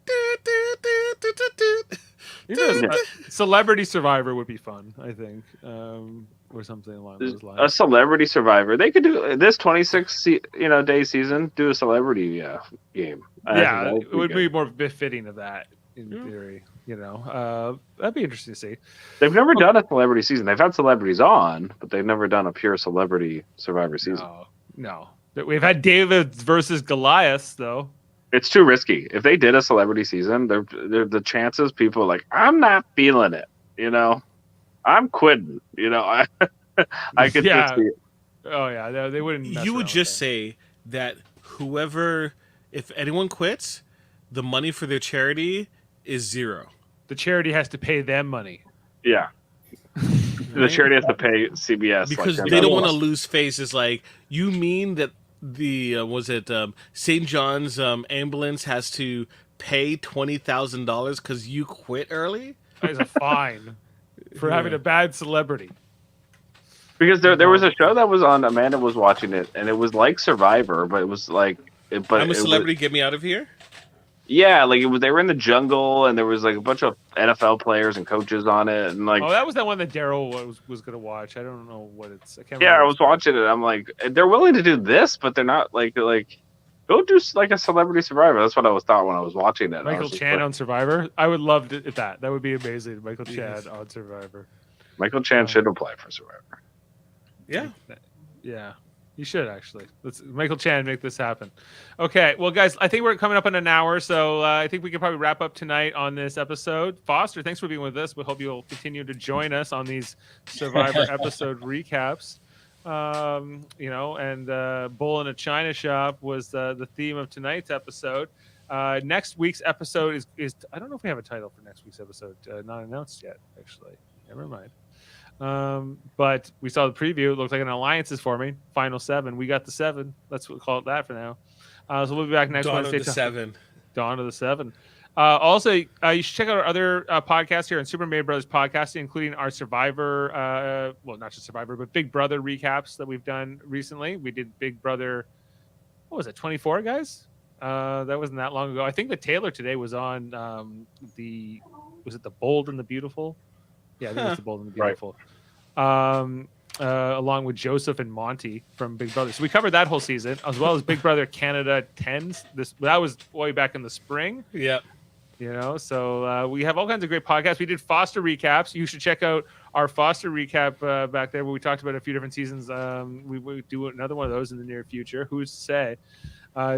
Celebrity Survivor would be fun, I think. or something along those lines. A celebrity survivor. They could do this 26 day season. Do a celebrity game. Yeah, it would be more befitting of that in theory. That'd be interesting to see. They've never done a celebrity season. They've had celebrities on, but they've never done a pure celebrity survivor season. No. We've had David versus Goliath, though. It's too risky. If they did a celebrity season, they're the chances people are like, I'm not feeling it. I'm quitting. I could just see it. Oh yeah, they wouldn't. You would just say that if anyone quits, the money for their charity is zero. The charity has to pay them money. Yeah. The charity has to pay CBS because they don't want to lose face. It's like, you mean that the St. John's ambulance has to pay $20,000 because you quit early? That is a fine for having a bad celebrity. Because there was a show that was on. Amanda was watching it, and it was like Survivor, but it was like. I'm a celebrity. Get me out of here. Yeah, like they were in the jungle, and there was like a bunch of NFL players and coaches on it, and like. Oh, that was that one that Daryl was going to watch. I don't know what it's. I can't. Yeah, I was watching it. I'm like, they're willing to do this, but they're not like go do like a celebrity Survivor. That's what I was thought when I was watching it. Michael Chan on Survivor. I would love that. That would be amazing. Michael Chan on Survivor. Michael Chan should apply for Survivor. Yeah. You should actually. Let's Michael Chan make this happen. Okay, well, guys, I think we're coming up in an hour, so I think we can probably wrap up tonight on this episode. Foster, thanks for being with us. We hope you'll continue to join us on these Survivor episode recaps. And Bull in a China Shop was the theme of tonight's episode. Next week's episode is I don't know if we have a title for next week's episode. Not announced yet, actually. Never mind. But we saw the preview. It looked like an alliance is forming. Final 7. We got the 7. Let's call it that for now. So we'll be back next Wednesday. Dawn of the 7. Also, you should check out our other podcasts here on Super Mario Brothers Podcasting, including our Survivor, not just Survivor, but Big Brother recaps that we've done recently. We did Big Brother, what was it, 24, guys? That wasn't that long ago. I think the Taylor today was on was it The Bold and the Beautiful? Yeah, I think it's The Bold and the Beautiful. Right. Along with Joseph and Monty from Big Brother. So we covered that whole season, as well as Big Brother Canada 10s. That was way back in the spring. Yeah. So we have all kinds of great podcasts. We did Foster recaps. You should check out our Foster recap back there where we talked about a few different seasons. We do another one of those in the near future. Who's to say?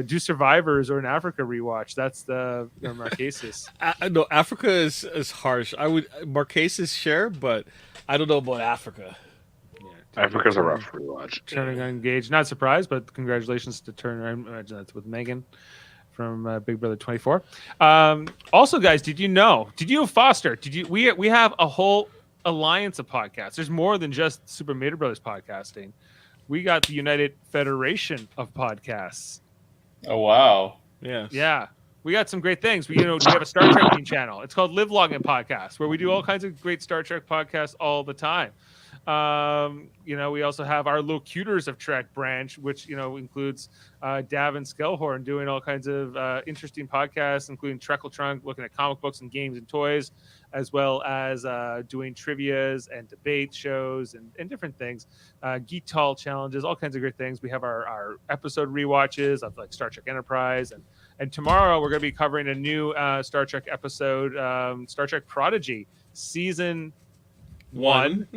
Do Survivors or an Africa rewatch. That's the Marquesas. No, Africa is harsh. I would Marquesas share, but I don't know about Africa. Yeah, Africa's a rough rewatch. Turning Engaged. Not surprised, but congratulations to Turner. I imagine that's with Megan from Big Brother 24. Also, guys, did you Foster? We have a whole alliance of podcasts. There's more than just Super Mario Brothers podcasting. We got the United Federation of Podcasts. Oh wow! Yeah. We got some great things. We have a Star Trek channel. It's called Live Long and Podcast, where we do all kinds of great Star Trek podcasts all the time. We also have our Locutors of Trek branch, which includes Davan Skelhorn doing all kinds of interesting podcasts, including Treckle Trunk, looking at comic books and games and toys, as well as doing trivias and debate shows and different things, Geek Tall challenges, all kinds of great things. We have our episode rewatches of like Star Trek Enterprise, and tomorrow we're going to be covering a new Star Trek episode, Star Trek Prodigy Season 1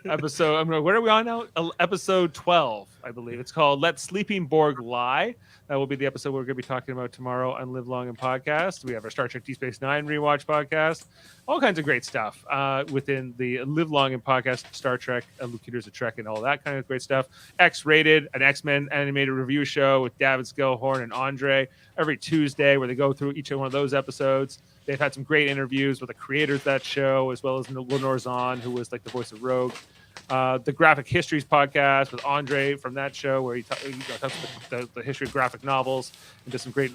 episode. Where are we on now? Episode 12, I believe. It's called Let Sleeping Borg Lie. That will be the episode we're going to be talking about tomorrow on Live Long and Podcast. We have our Star Trek Deep Space Nine rewatch podcast. All kinds of great stuff within the Live Long and Podcast, Star Trek, Locutors of Trek, and all that kind of great stuff. X-Rated, an X-Men animated review show with David Skelhorn and Andre every Tuesday, where they go through each one of those episodes. They've had some great interviews with the creators of that show, as well as Lenore Zahn, who was like the voice of Rogue. The Graphic Histories podcast with Andre from that show, where he talks about the history of graphic novels, and does some great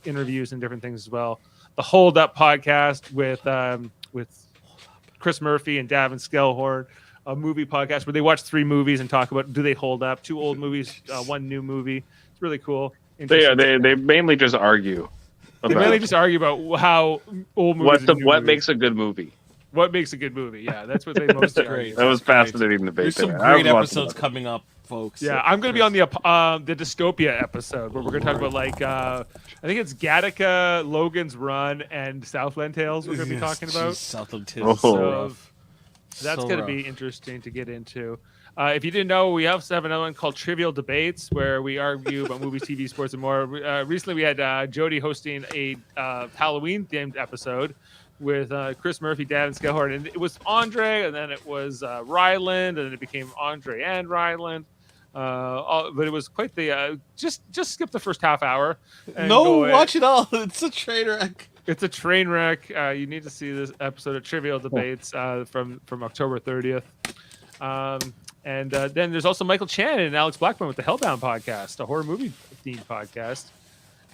interviews and different things as well. The Hold Up podcast with Chris Murphy and Davan Skelhorn, a movie podcast where they watch 3 movies and talk about do they hold up, 2 old movies, 1 new movie. It's really cool. They mainly just argue. They mainly just argue about how old movies. What makes a good movie? What makes a good movie? Yeah, that's what they mostly argue. That was fascinating debate. There's some great episodes coming up, folks. Yeah, I'm going to be on the dystopia episode where we're going to talk about like I think it's Gattaca, Logan's Run, and Southland Tales. We're going to be talking about Southland Tales. So that's going to be interesting to get into. If you didn't know, we also have another one called Trivial Debates, where we argue about movies, TV, sports, and more. Recently, we had Jody hosting a Halloween-themed episode with Chris Murphy, Dad, and Skelhorn. And it was Andre, and then it was Ryland, and then it became Andre and Ryland. But it was quite the... just skip the first half hour. No, watch it all. It's a train wreck. It's a train wreck. You need to see this episode of Trivial Debates from October 30th. And then there's also Michael Chan and Alex Blackburn with the Hellbound podcast, a horror movie themed podcast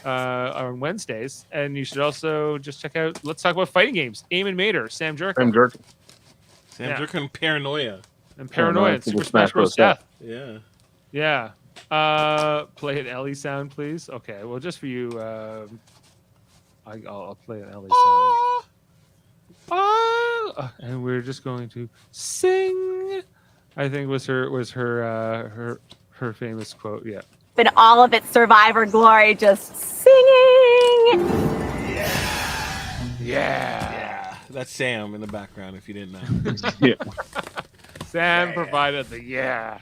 on Wednesdays. And you should also just check out Let's Talk About Fighting Games. Eamon Mater, Sam Jerkin. Sam Jerkin, Paranoia. And Paranoia and Super Smash Bros. Death. Yeah. Yeah. Play an Ellie sound, please. Okay. Well, just for you, I'll play an Ellie sound. And we're just going to sing. I think was her famous quote. Yeah. In all of its Survivor glory, just singing. Yeah. That's Sam in the background. If you didn't know. Yeah. Sam provided the yeah.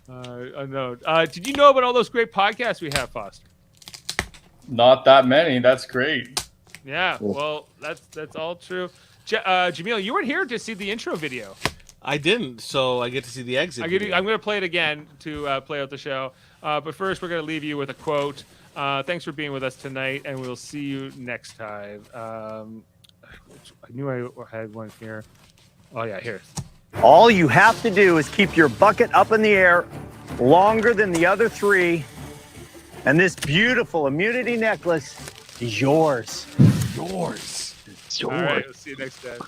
No. Did you know about all those great podcasts we have, Foster? Not that many. That's great. Yeah. Well, that's all true. Jaemeel, you weren't here to see the intro video. I didn't, so I get to see the exit. I'm going to play it again to play out the show. But first, we're going to leave you with a quote. Thanks for being with us tonight, and we'll see you next time. I knew I had one here. Oh, yeah, here. All you have to do is keep your bucket up in the air longer than the other three, and this beautiful immunity necklace is yours. All right, we'll see you next time.